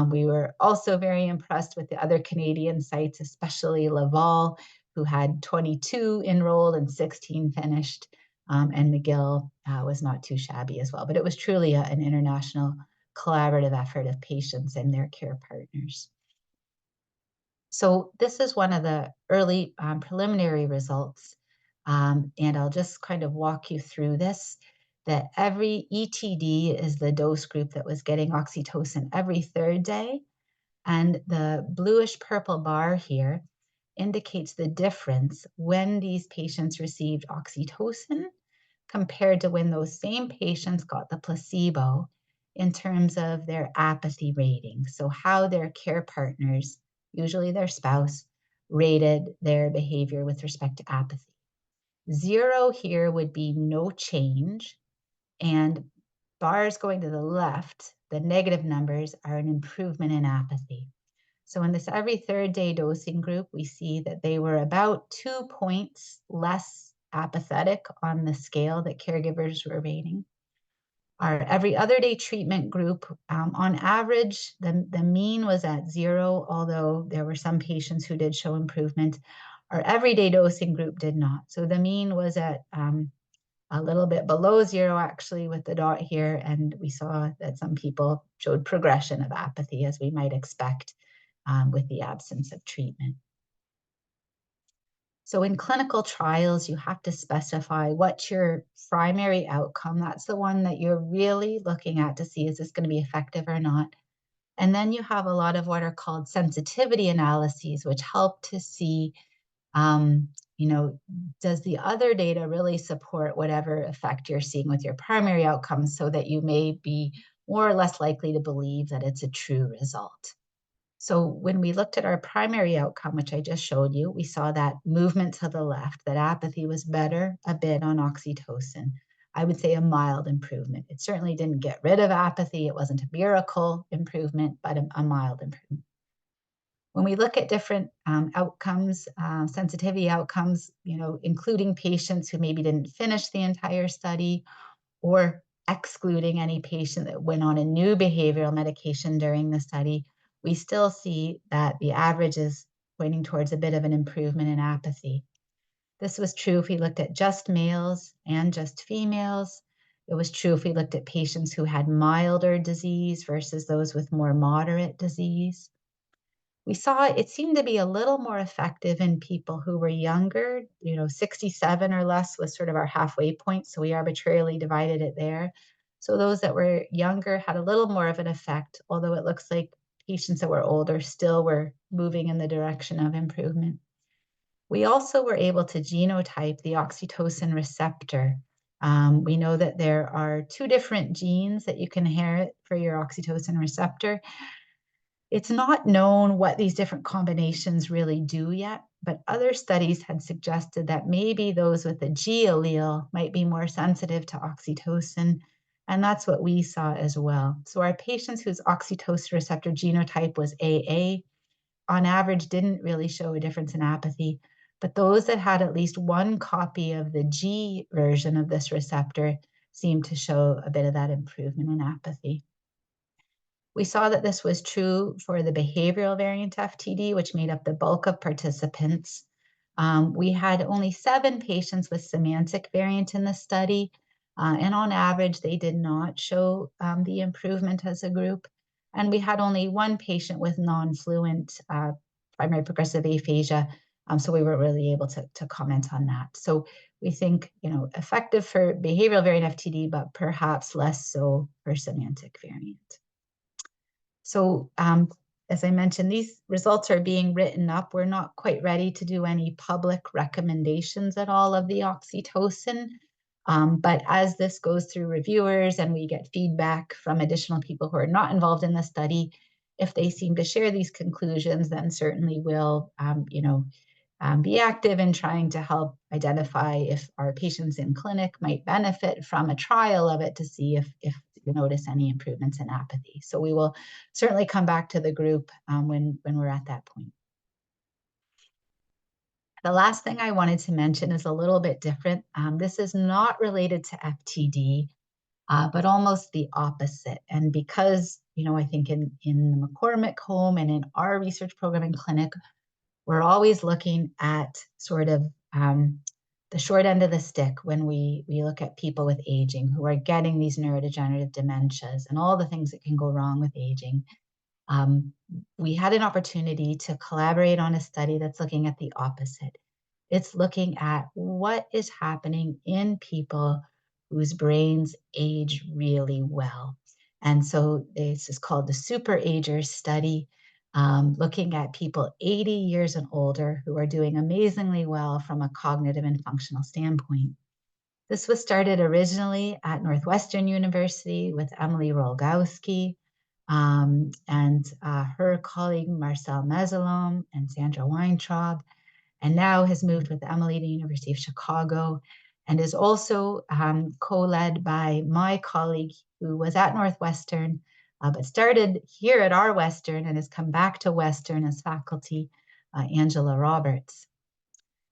We were also very impressed with the other Canadian sites, especially Laval, who had 22 enrolled and 16 finished. And McGill was not too shabby as well. But it was truly an international collaborative effort of patients and their care partners. So this is one of the early preliminary results. And I'll just kind of walk you through this, that every ETD is the dose group that was getting oxytocin every third day. And the bluish purple bar here indicates the difference when these patients received oxytocin compared to when those same patients got the placebo in terms of their apathy rating. So how their care partners, usually their spouse, rated their behavior with respect to apathy. 0 here would be no change, and bars going to the left, the negative numbers, are an improvement in apathy. So in this every third day dosing group, we see that they were about 2 points less apathetic on the scale that caregivers were rating. Our every other day treatment group, on average, the mean was at 0, although there were some patients who did show improvement. Our everyday dosing group did not. So the mean was at a little bit below 0, actually, with the dot here, and we saw that some people showed progression of apathy, as we might expect with the absence of treatment. So in clinical trials, you have to specify what's your primary outcome. That's the one that you're really looking at to see, is this going to be effective or not? And then you have a lot of what are called sensitivity analyses, which help to see, does the other data really support whatever effect you're seeing with your primary outcomes, so that you may be more or less likely to believe that it's a true result. So when we looked at our primary outcome, which I just showed you, we saw that movement to the left, that apathy was better a bit on oxytocin. I would say a mild improvement. It certainly didn't get rid of apathy. It wasn't a miracle improvement, but a mild improvement. When we look at different outcomes, sensitivity outcomes, including patients who maybe didn't finish the entire study, or excluding any patient that went on a new behavioral medication during the study, we still see that the average is pointing towards a bit of an improvement in apathy. This was true if we looked at just males and just females. It was true if we looked at patients who had milder disease versus those with more moderate disease. We saw it seemed to be a little more effective in people who were younger. 67 or less was sort of our halfway point, so we arbitrarily divided it there. So those that were younger had a little more of an effect, although it looks like patients that were older still were moving in the direction of improvement. We also were able to genotype the oxytocin receptor. We know that there are 2 different genes that you can inherit for your oxytocin receptor. It's not known what these different combinations really do yet, but other studies had suggested that maybe those with the G allele might be more sensitive to oxytocin, and that's what we saw as well. So our patients whose oxytocin receptor genotype was AA, on average, didn't really show a difference in apathy, but those that had at least one copy of the G version of this receptor seemed to show a bit of that improvement in apathy. We saw that this was true for the behavioral variant FTD, which made up the bulk of participants. We had only 7 patients with semantic variant in the study, and on average, they did not show the improvement as a group. And we had only one patient with non-fluent primary progressive aphasia. So we weren't really able to comment on that. So we think, effective for behavioral variant FTD, but perhaps less so for semantic variant. So as I mentioned, these results are being written up. We're not quite ready to do any public recommendations at all of the oxytocin. But as this goes through reviewers and we get feedback from additional people who are not involved in the study, if they seem to share these conclusions, then certainly we'll, be active in trying to help identify if our patients in clinic might benefit from a trial of it to see if you notice any improvements in apathy. So we will certainly come back to the group when we're at that point. The last thing I wanted to mention is a little bit different. This is not related to FTD, but almost the opposite. And because, I think in the McCormick home and in our research program in clinic, we're always looking at sort of the short end of the stick when we look at people with aging who are getting these neurodegenerative dementias and all the things that can go wrong with aging. We had an opportunity to collaborate on a study that's looking at the opposite. It's looking at what is happening in people whose brains age really well. And so this is called the SuperAger study, looking at people 80 years and older who are doing amazingly well from a cognitive and functional standpoint. This was started originally at Northwestern University with Emily Rolgowski and her colleague Marcel Mesalom and Sandra Weintraub, and now has moved with Emily to University of Chicago and is also co-led by my colleague who was at Northwestern, but started here at our Western and has come back to Western as faculty, Angela Roberts.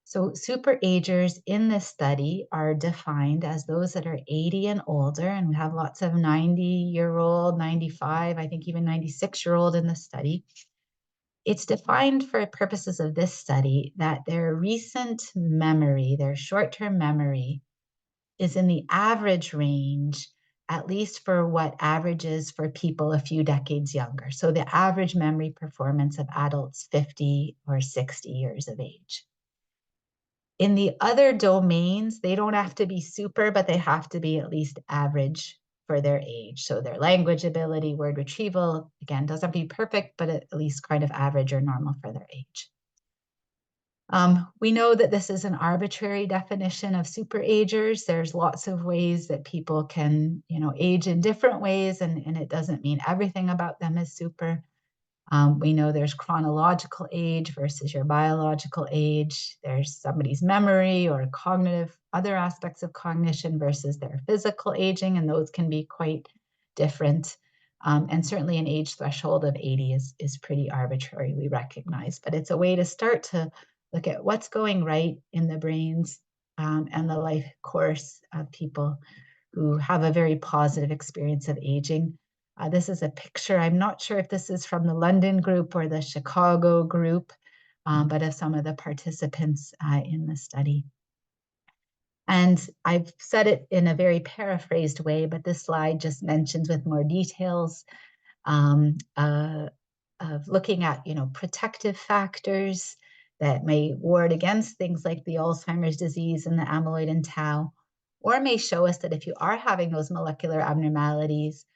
So SuperAgers in this study are defined as those that are 80 and older, and we have lots of 90-year-old, 95, I think even 96-year-old in the study. It's defined for purposes of this study that their recent memory, their short-term memory, is in the average range, at least for what averages for people a few decades younger. So the average memory performance of adults 50 or 60 years of age. In the other domains, they don't have to be super, but they have to be at least average for their age. So their language ability, word retrieval, again, doesn't have to be perfect, but at least kind of average or normal for their age. We know that this is an arbitrary definition of superagers. There's lots of ways that people can, age in different ways, and it doesn't mean everything about them is super. We know there's chronological age versus your biological age. There's somebody's memory or cognitive, other aspects of cognition versus their physical aging, and those can be quite different. And certainly an age threshold of 80 is pretty arbitrary, we recognize, but it's a way to start to look at what's going right in the brains and the life course of people who have a very positive experience of aging. This is a picture. I'm not sure if this is from the London group or the Chicago group, but of some of the participants in the study. And I've said it in a very paraphrased way, but this slide just mentions with more details of looking at, protective factors that may ward against things like the Alzheimer's disease and the amyloid and tau, or may show us that if you are having those molecular abnormalities,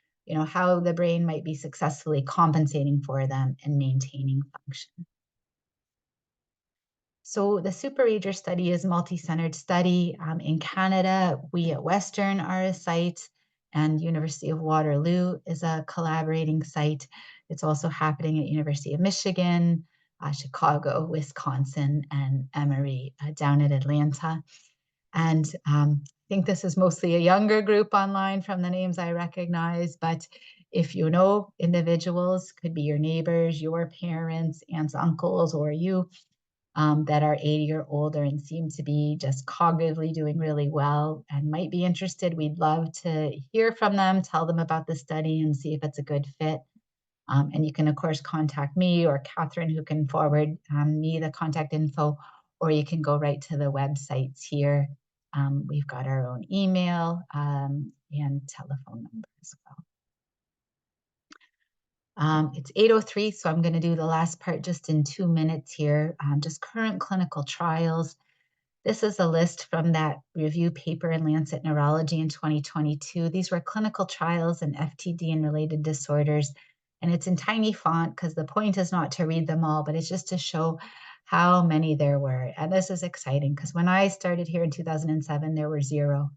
how the brain might be successfully compensating for them and maintaining function. So the SuperAger study is a multi-centered study. In Canada, we at Western are a site, and University of Waterloo is a collaborating site. It's also happening at University of Michigan, Chicago, Wisconsin, and Emory down at Atlanta. And I think this is mostly a younger group online from the names I recognize, but if you know individuals, could be your neighbors, your parents, aunts, uncles, or you, that are 80 or older and seem to be just cognitively doing really well and might be interested, we'd love to hear from them, tell them about the study and see if it's a good fit. And you can, of course, contact me or Catherine, who can forward me the contact info, or you can go right to the websites here. We've got our own email and telephone number as well. It's 8:03, so I'm going to do the last part just in 2 minutes here. Just current clinical trials. This is a list from that review paper in Lancet Neurology in 2022. These were clinical trials in FTD and related disorders. And it's in tiny font because the point is not to read them all, but it's just to show how many there were. And this is exciting because when I started here in 2007, there were 0.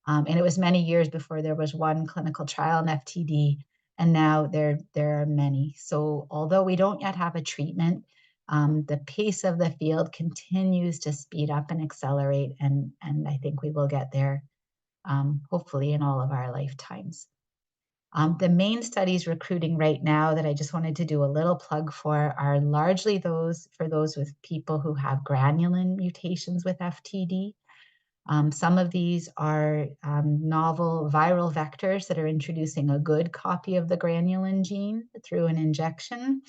And it was many years before there was one clinical trial in FTD. And now there are many. So although we don't yet have a treatment, the pace of the field continues to speed up and accelerate, and I think we will get there, hopefully in all of our lifetimes. The main studies recruiting right now that I just wanted to do a little plug for are largely those with people who have granulin mutations with FTD. Some of these are novel viral vectors that are introducing a good copy of the granulin gene through an injection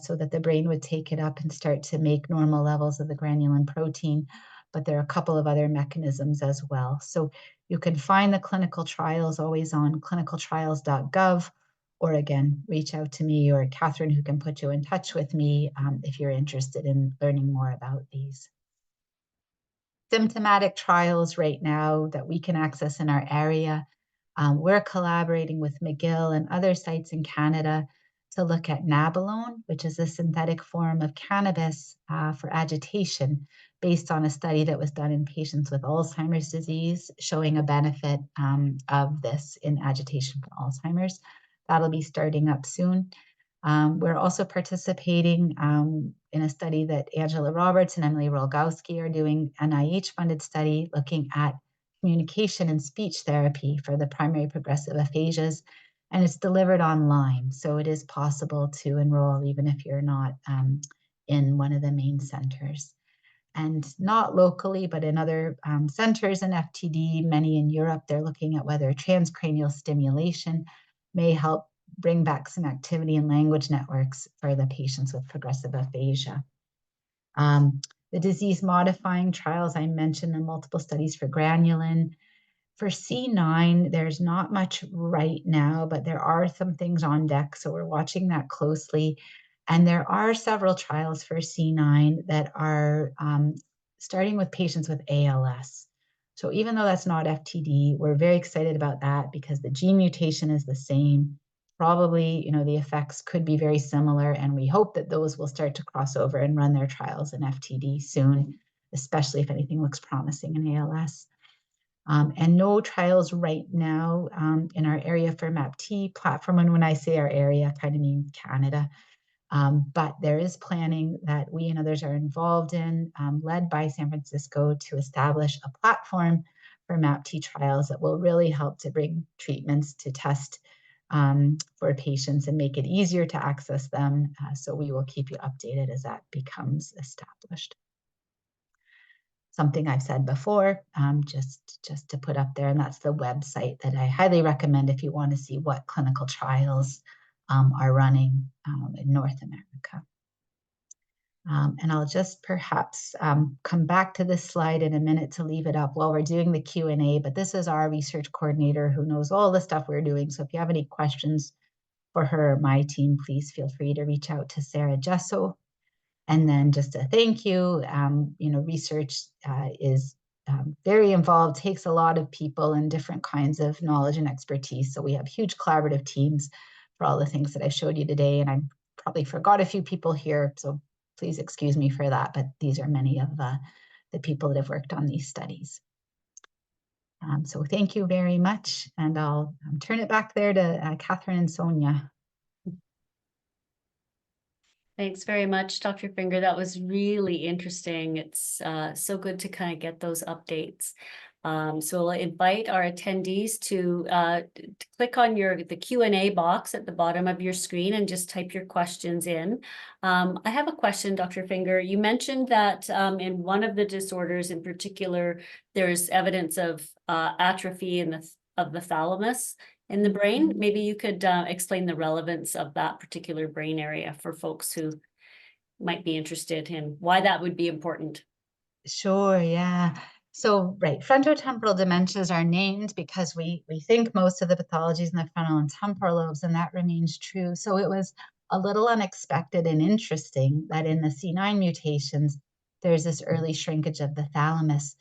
so that the brain would take it up and start to make normal levels of the granulin protein. But there are a couple of other mechanisms as well. So you can find the clinical trials always on clinicaltrials.gov, or again, reach out to me or Catherine, who can put you in touch with me if you're interested in learning more about these. Symptomatic trials right now that we can access in our area. We're collaborating with McGill and other sites in Canada to look at nabilone, which is a synthetic form of cannabis for agitation, based on a study that was done in patients with Alzheimer's disease, showing a benefit of this in agitation for Alzheimer's. That'll be starting up soon. We're also participating in a study that Angela Roberts and Emily Rolgowski are doing, an NIH-funded study looking at communication and speech therapy for the primary progressive aphasias, and it's delivered online. So it is possible to enroll even if you're not in one of the main centers. And not locally, but in other centers in FTD, many in Europe, they're looking at whether transcranial stimulation may help bring back some activity in language networks for the patients with progressive aphasia. The disease-modifying trials, I mentioned the multiple studies for granulin. For C9, there's not much right now, but there are some things on deck, so we're watching that closely. And there are several trials for C9 that are starting with patients with ALS. So even though that's not FTD, we're very excited about that because the gene mutation is the same. Probably, the effects could be very similar, and we hope that those will start to cross over and run their trials in FTD soon, especially if anything looks promising in ALS. And no trials right now in our area for MAPT platform. And when I say our area, I kind of mean Canada. But there is planning that we and others are involved in, led by San Francisco, to establish a platform for MAPT trials that will really help to bring treatments to test for patients and make it easier to access them. So we will keep you updated as that becomes established. Something I've said before, just to put up there, and that's the website that I highly recommend if you want to see what clinical trials are running in North America. And I'll just perhaps come back to this slide in a minute to leave it up while we're doing the Q&A, but this is our research coordinator who knows all the stuff we're doing. So if you have any questions for her or my team, please feel free to reach out to Sarah Gesso. And then just a thank you. Research is very involved, takes a lot of people and different kinds of knowledge and expertise. So we have huge collaborative teams for all the things that I showed you today. And I probably forgot a few people here, so please excuse me for that. But these are many of the people that have worked on these studies. So thank you very much. And I'll turn it back there to Catherine and Sonia. Thanks very much, Dr. Finger. That was really interesting. It's so good to kind of get those updates. So I'll invite our attendees to click on the Q&A box at the bottom of your screen and just type your questions in. I have a question, Dr. Finger. You mentioned that in one of the disorders in particular, there's evidence of atrophy of the thalamus in the brain. Maybe you could explain the relevance of that particular brain area for folks who might be interested in why that would be important. Sure, yeah. So, right, frontotemporal dementias are named because we think most of the pathologies in the frontal and temporal lobes, and that remains true. So it was a little unexpected and interesting that in the C9 mutations, there's this early shrinkage of the thalamus.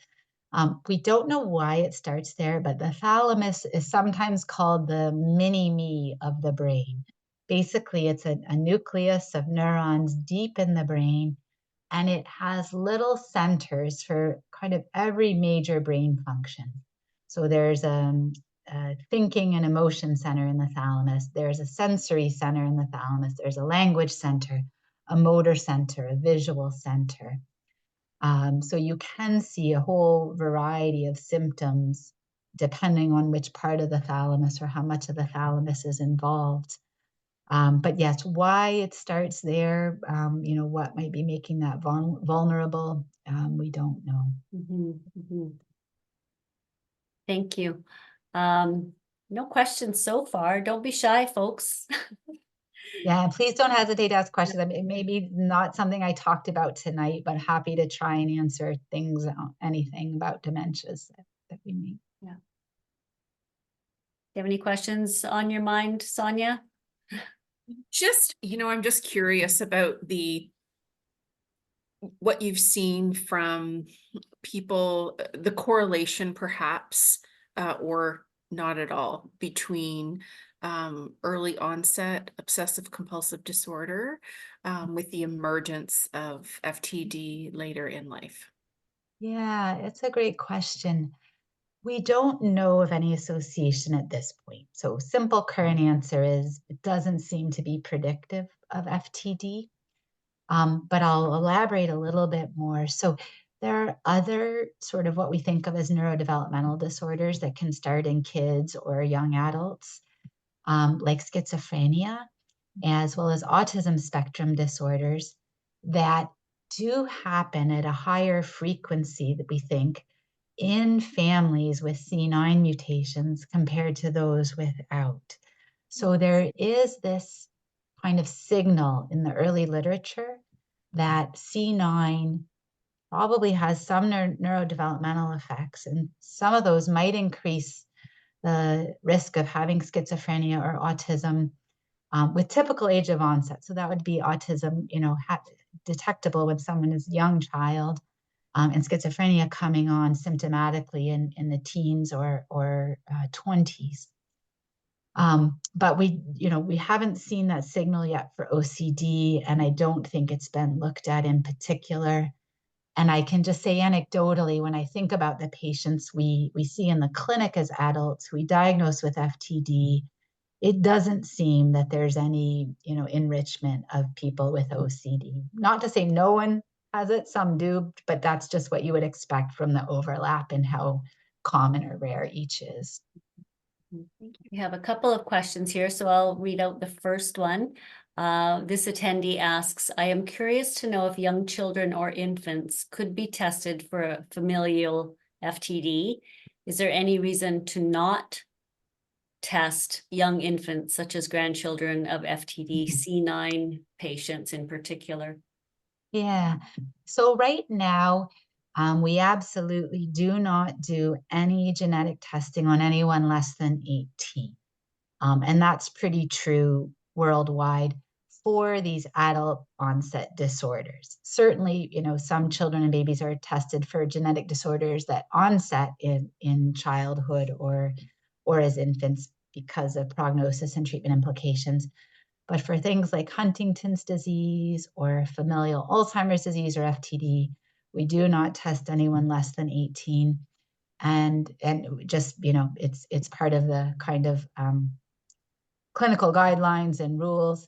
We don't know why it starts there, but the thalamus is sometimes called the mini-me of the brain. Basically, it's a nucleus of neurons deep in the brain, and it has little centers for kind of every major brain function. So there's a thinking and emotion center in the thalamus. There's a sensory center in the thalamus. There's a language center, a motor center, a visual center. So you can see a whole variety of symptoms depending on which part of the thalamus or how much of the thalamus is involved. But yes, why it starts there, what might be making that vulnerable, we don't know. Thank you. No questions so far. Don't be shy, folks. Yeah, please don't hesitate to ask questions. I mean, maybe not something I talked about tonight, but happy to try and answer things, anything about dementias that we meet. Yeah. Do you have any questions on your mind, Sonia? Just, I'm just curious about what you've seen from people, the correlation perhaps, or not at all, between early onset obsessive compulsive disorder with the emergence of FTD later in life. Yeah, it's a great question. We don't know of any association at this point. So simple current answer is it doesn't seem to be predictive of FTD. But I'll elaborate a little bit more. So there are other sort of what we think of as neurodevelopmental disorders that can start in kids or young adults, like schizophrenia, as well as autism spectrum disorders that do happen at a higher frequency that we think in families with C9 mutations compared to those without. So there is this kind of signal in the early literature that C9 probably has some neurodevelopmental effects, and some of those might increase the risk of having schizophrenia or autism with typical age of onset. So that would be autism, detectable when someone is a young child, and schizophrenia coming on symptomatically in the teens or 20s. But we haven't seen that signal yet for OCD, and I don't think it's been looked at in particular. And I can just say anecdotally, when I think about the patients we see in the clinic as adults who we diagnose with FTD, it doesn't seem that there's any, enrichment of people with OCD. Not to say no one has it, some do, but that's just what you would expect from the overlap and how common or rare each is. We have a couple of questions here, so I'll read out the first one. This attendee asks, I am curious to know if young children or infants could be tested for a familial FTD. Is there any reason to not test young infants, such as grandchildren of FTD, C9 patients in particular? Yeah. So right now, we absolutely do not do any genetic testing on anyone less than 18. And that's pretty true worldwide for these adult onset disorders. Certainly, some children and babies are tested for genetic disorders that onset in childhood or as infants because of prognosis and treatment implications. But for things like Huntington's disease or familial Alzheimer's disease or FTD, we do not test anyone less than 18. And just, it's part of the kind of clinical guidelines and rules.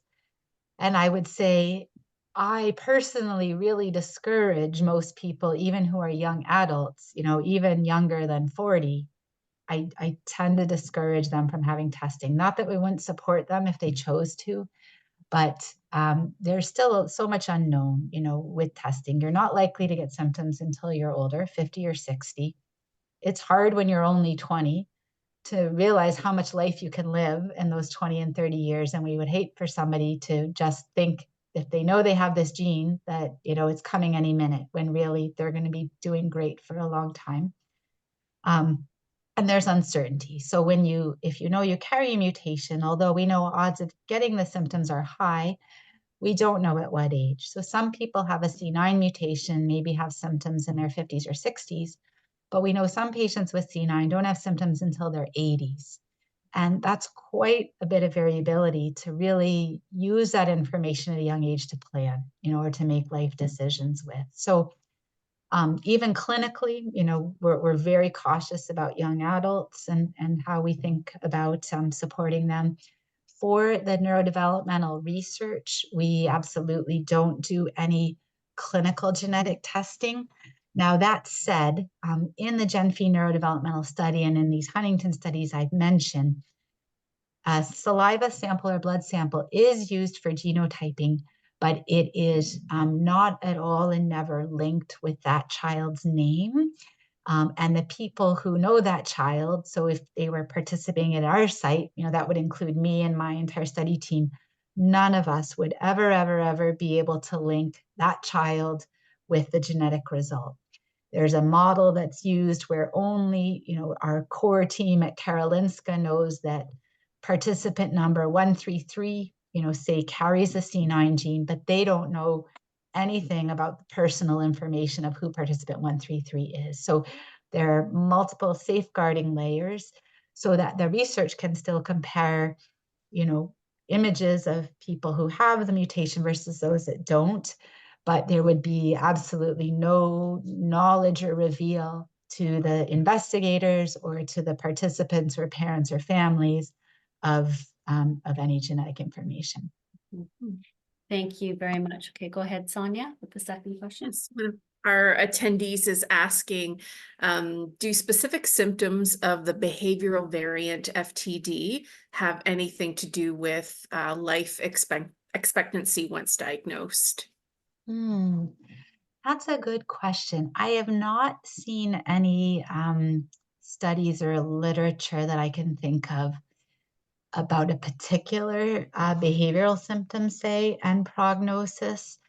And I would say I personally really discourage most people, even who are young adults, even younger than 40. I tend to discourage them from having testing. Not that we wouldn't support them if they chose to, but there's still so much unknown, with testing. You're not likely to get symptoms until you're older, 50 or 60. It's hard when you're only 20 to realize how much life you can live in those 20 and 30 years. And we would hate for somebody to just think if they know they have this gene, that, it's coming any minute, when really they're going to be doing great for a long time. And there's uncertainty. So if you know you carry a mutation, although we know odds of getting the symptoms are high, we don't know at what age. So some people have a C9 mutation, maybe have symptoms in their 50s or 60s, but we know some patients with C9 don't have symptoms until their 80s. And that's quite a bit of variability to really use that information at a young age to plan, or to make life decisions with. So even clinically, we're very cautious about young adults and how we think about supporting them. For the neurodevelopmental research, we absolutely don't do any clinical genetic testing. Now, that said, in the GenFi neurodevelopmental study and in these Huntington studies I've mentioned, a saliva sample or blood sample is used for genotyping, but it is not at all and never linked with that child's name. And the people who know that child, so if they were participating at our site, that would include me and my entire study team, none of us would ever be able to link that child with the genetic result. There's a model that's used where only, our core team at Karolinska knows that participant number 133, say carries the C9 gene, but they don't know anything about the personal information of who participant 133 is. So there are multiple safeguarding layers so that the research can still compare, images of people who have the mutation versus those that don't. But there would be absolutely no knowledge or reveal to the investigators or to the participants or parents or families of any genetic information. Thank you very much. Okay, go ahead, Sonia, with the second question. Yes, one of our attendees is asking, do specific symptoms of the behavioral variant FTD have anything to do with life expectancy once diagnosed? That's a good question. I have not seen any studies or literature that I can think of about a particular behavioral symptom, say, and prognosis.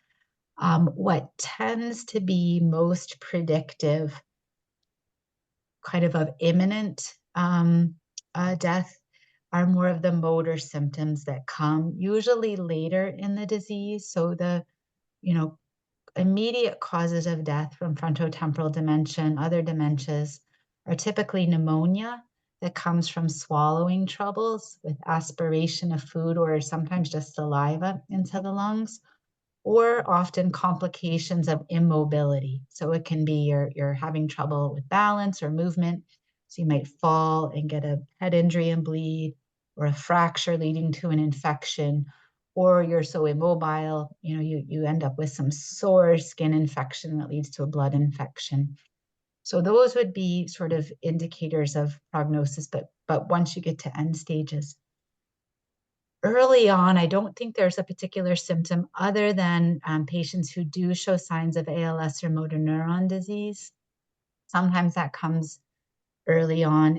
What tends to be most predictive, kind of imminent death, are more of the motor symptoms that come usually later in the disease. So the, immediate causes of death from frontotemporal dementia and other dementias are typically pneumonia that comes from swallowing troubles with aspiration of food or sometimes just saliva into the lungs, or often complications of immobility. So it can be you're having trouble with balance or movement. So you might fall and get a head injury and bleed, or a fracture leading to an infection, or you're so immobile, you end up with some sore skin infection that leads to a blood infection. So those would be sort of indicators of prognosis, but once you get to end stages. Early on, I don't think there's a particular symptom other than patients who do show signs of ALS or motor neuron disease. Sometimes that comes early on,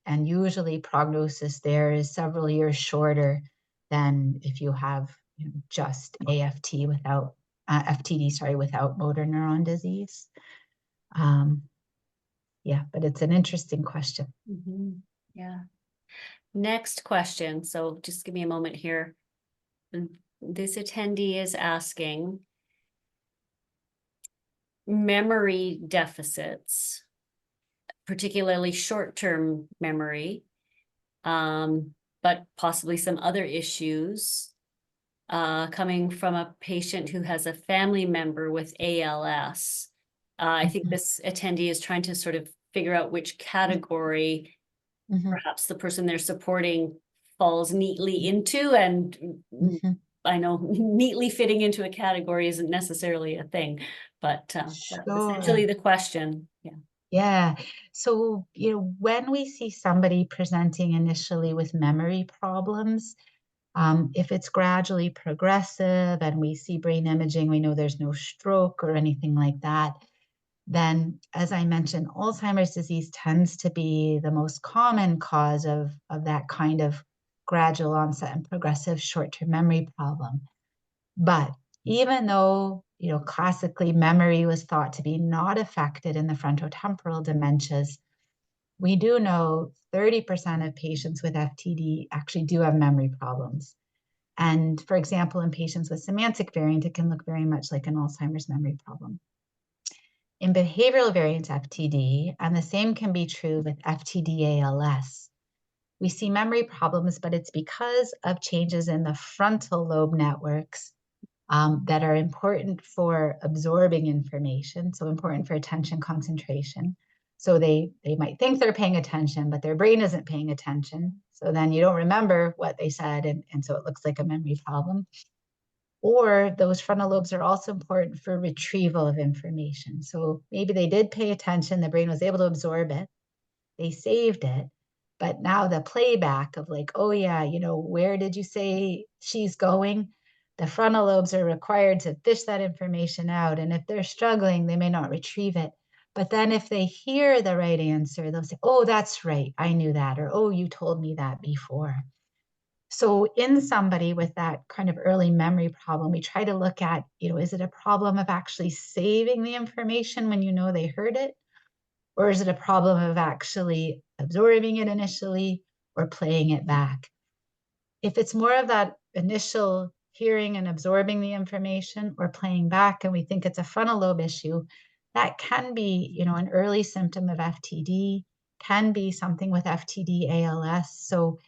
and usually prognosis there is several years shorter than if you have just FTD, without motor neuron disease. Yeah, but it's an interesting question. Yeah. Next question. So just give me a moment here. This attendee is asking, memory deficits, particularly short-term memory, but possibly some other issues, coming from a patient who has a family member with ALS. I think this attendee is trying to sort of figure out which category perhaps the person they're supporting falls neatly into, and I know neatly fitting into a category isn't necessarily a thing, but that's essentially the question. Yeah. So, when we see somebody presenting initially with memory problems, if it's gradually progressive and we see brain imaging, we know there's no stroke or anything like that, then, as I mentioned, Alzheimer's disease tends to be the most common cause of that kind of gradual onset and progressive short-term memory problem. But even though, classically memory was thought to be not affected in the frontotemporal dementias, we do know 30% of patients with FTD actually do have memory problems. And for example, in patients with semantic variant, it can look very much like an Alzheimer's memory problem. In behavioral variant FTD, and the same can be true with FTD-ALS, we see memory problems, but it's because of changes in the frontal lobe networks that are important for absorbing information, so important for attention concentration. So they might think they're paying attention, but their brain isn't paying attention. So then you don't remember what they said, and so it looks like a memory problem. Or those frontal lobes are also important for retrieval of information. So maybe they did pay attention, the brain was able to absorb it, they saved it, but now the playback of like, oh yeah, where did you say she's going? The frontal lobes are required to fish that information out. And if they're struggling, they may not retrieve it. But then if they hear the right answer, they'll say, oh, that's right, I knew that, or oh, you told me that before. So in somebody with that kind of early memory problem, we try to look at, is it a problem of actually saving the information when they heard it? Or is it a problem of actually absorbing it initially or playing it back? If it's more of that initial hearing and absorbing the information or playing back, and we think it's a frontal lobe issue, that can be, an early symptom of FTD, can be something with FTD ALS. So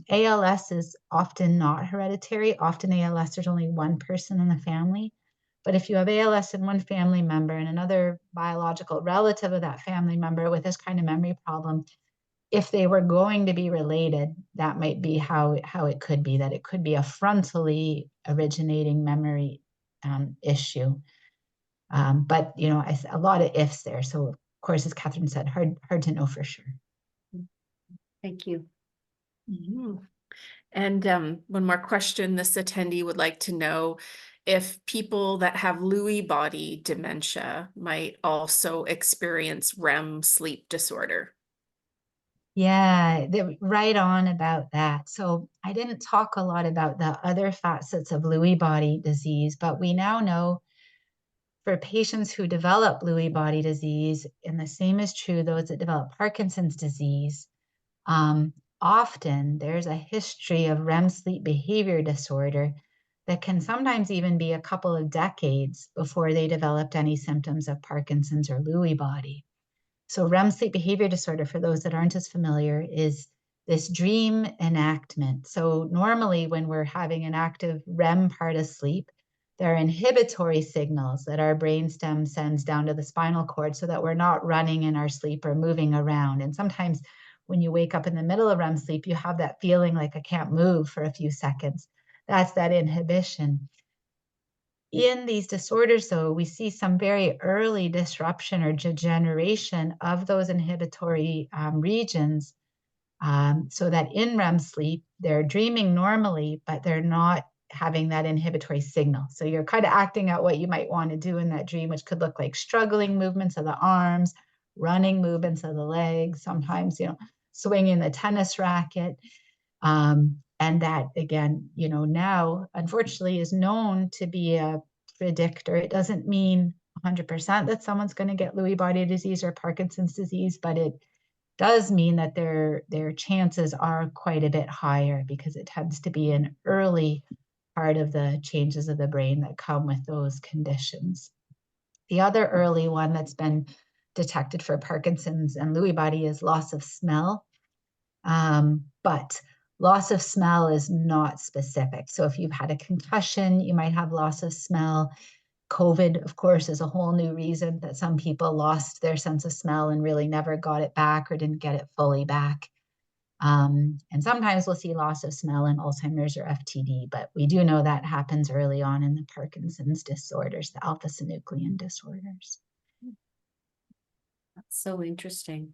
ALS is often not hereditary. Often ALS, there's only one person in the family. But if you have ALS in one family member and another biological relative of that family member with this kind of memory problem, if they were going to be related, that might be how it could be, that it could be a frontally originating memory issue. But, a lot of ifs there. So, of course, as Catherine said, hard to know for sure. Thank you. Mm-hmm. And one more question, this attendee would like to know if people that have Lewy body dementia might also experience REM sleep disorder. Yeah, right on about that. So I didn't talk a lot about the other facets of Lewy body disease, but we now know for patients who develop Lewy body disease, and the same is true those that develop Parkinson's disease, often there's a history of REM sleep behavior disorder that can sometimes even be a couple of decades before they developed any symptoms of Parkinson's or Lewy body. So REM sleep behavior disorder, for those that aren't as familiar, is this dream enactment. So normally when we're having an active REM part of sleep, there are inhibitory signals that our brainstem sends down to the spinal cord so that we're not running in our sleep or moving around. And sometimes when you wake up in the middle of REM sleep, you have that feeling like I can't move for a few seconds. That's that inhibition. In these disorders, though, we see some very early disruption or degeneration of those inhibitory regions, so that in REM sleep, they're dreaming normally, but they're not having that inhibitory signal. So you're kind of acting out what you might want to do in that dream, which could look like struggling movements of the arms, running movements of the legs, sometimes, swinging the tennis racket. And that, again, now, unfortunately, is known to be a predictor. It doesn't mean 100% that someone's going to get Lewy body disease or Parkinson's disease, but it does mean that their chances are quite a bit higher because it tends to be an early part of the changes of the brain that come with those conditions. The other early one that's been detected for Parkinson's and Lewy body is loss of smell. But loss of smell is not specific. So if you've had a concussion, you might have loss of smell. COVID, of course, is a whole new reason that some people lost their sense of smell and really never got it back or didn't get it fully back. And sometimes we'll see loss of smell in Alzheimer's or FTD, but we do know that happens early on in the Parkinson's disorders, the alpha-synuclein disorders. That's so interesting.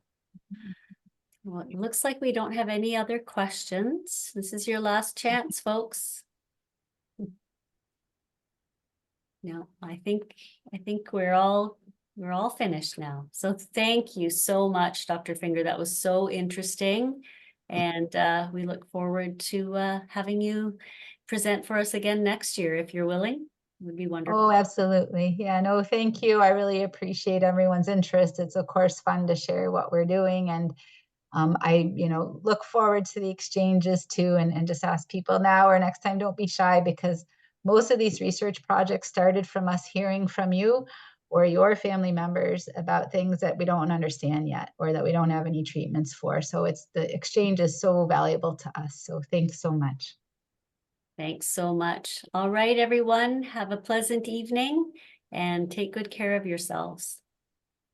Well, it looks like we don't have any other questions. This is your last chance, folks. No, I think we're all finished now. So thank you so much, Dr. Finger. That was so interesting. And we look forward to having you present for us again next year if you're willing. Would be wonderful. Oh, absolutely. Yeah, no, thank you. I really appreciate everyone's interest. It's of course fun to share what we're doing, and I, look forward to the exchanges too, and just ask people now or next time, don't be shy, because most of these research projects started from us hearing from you or your family members about things that we don't understand yet or that we don't have any treatments for. So the exchange is so valuable to us. So thanks so much. Thanks so much. All right, everyone, have a pleasant evening and take good care of yourselves.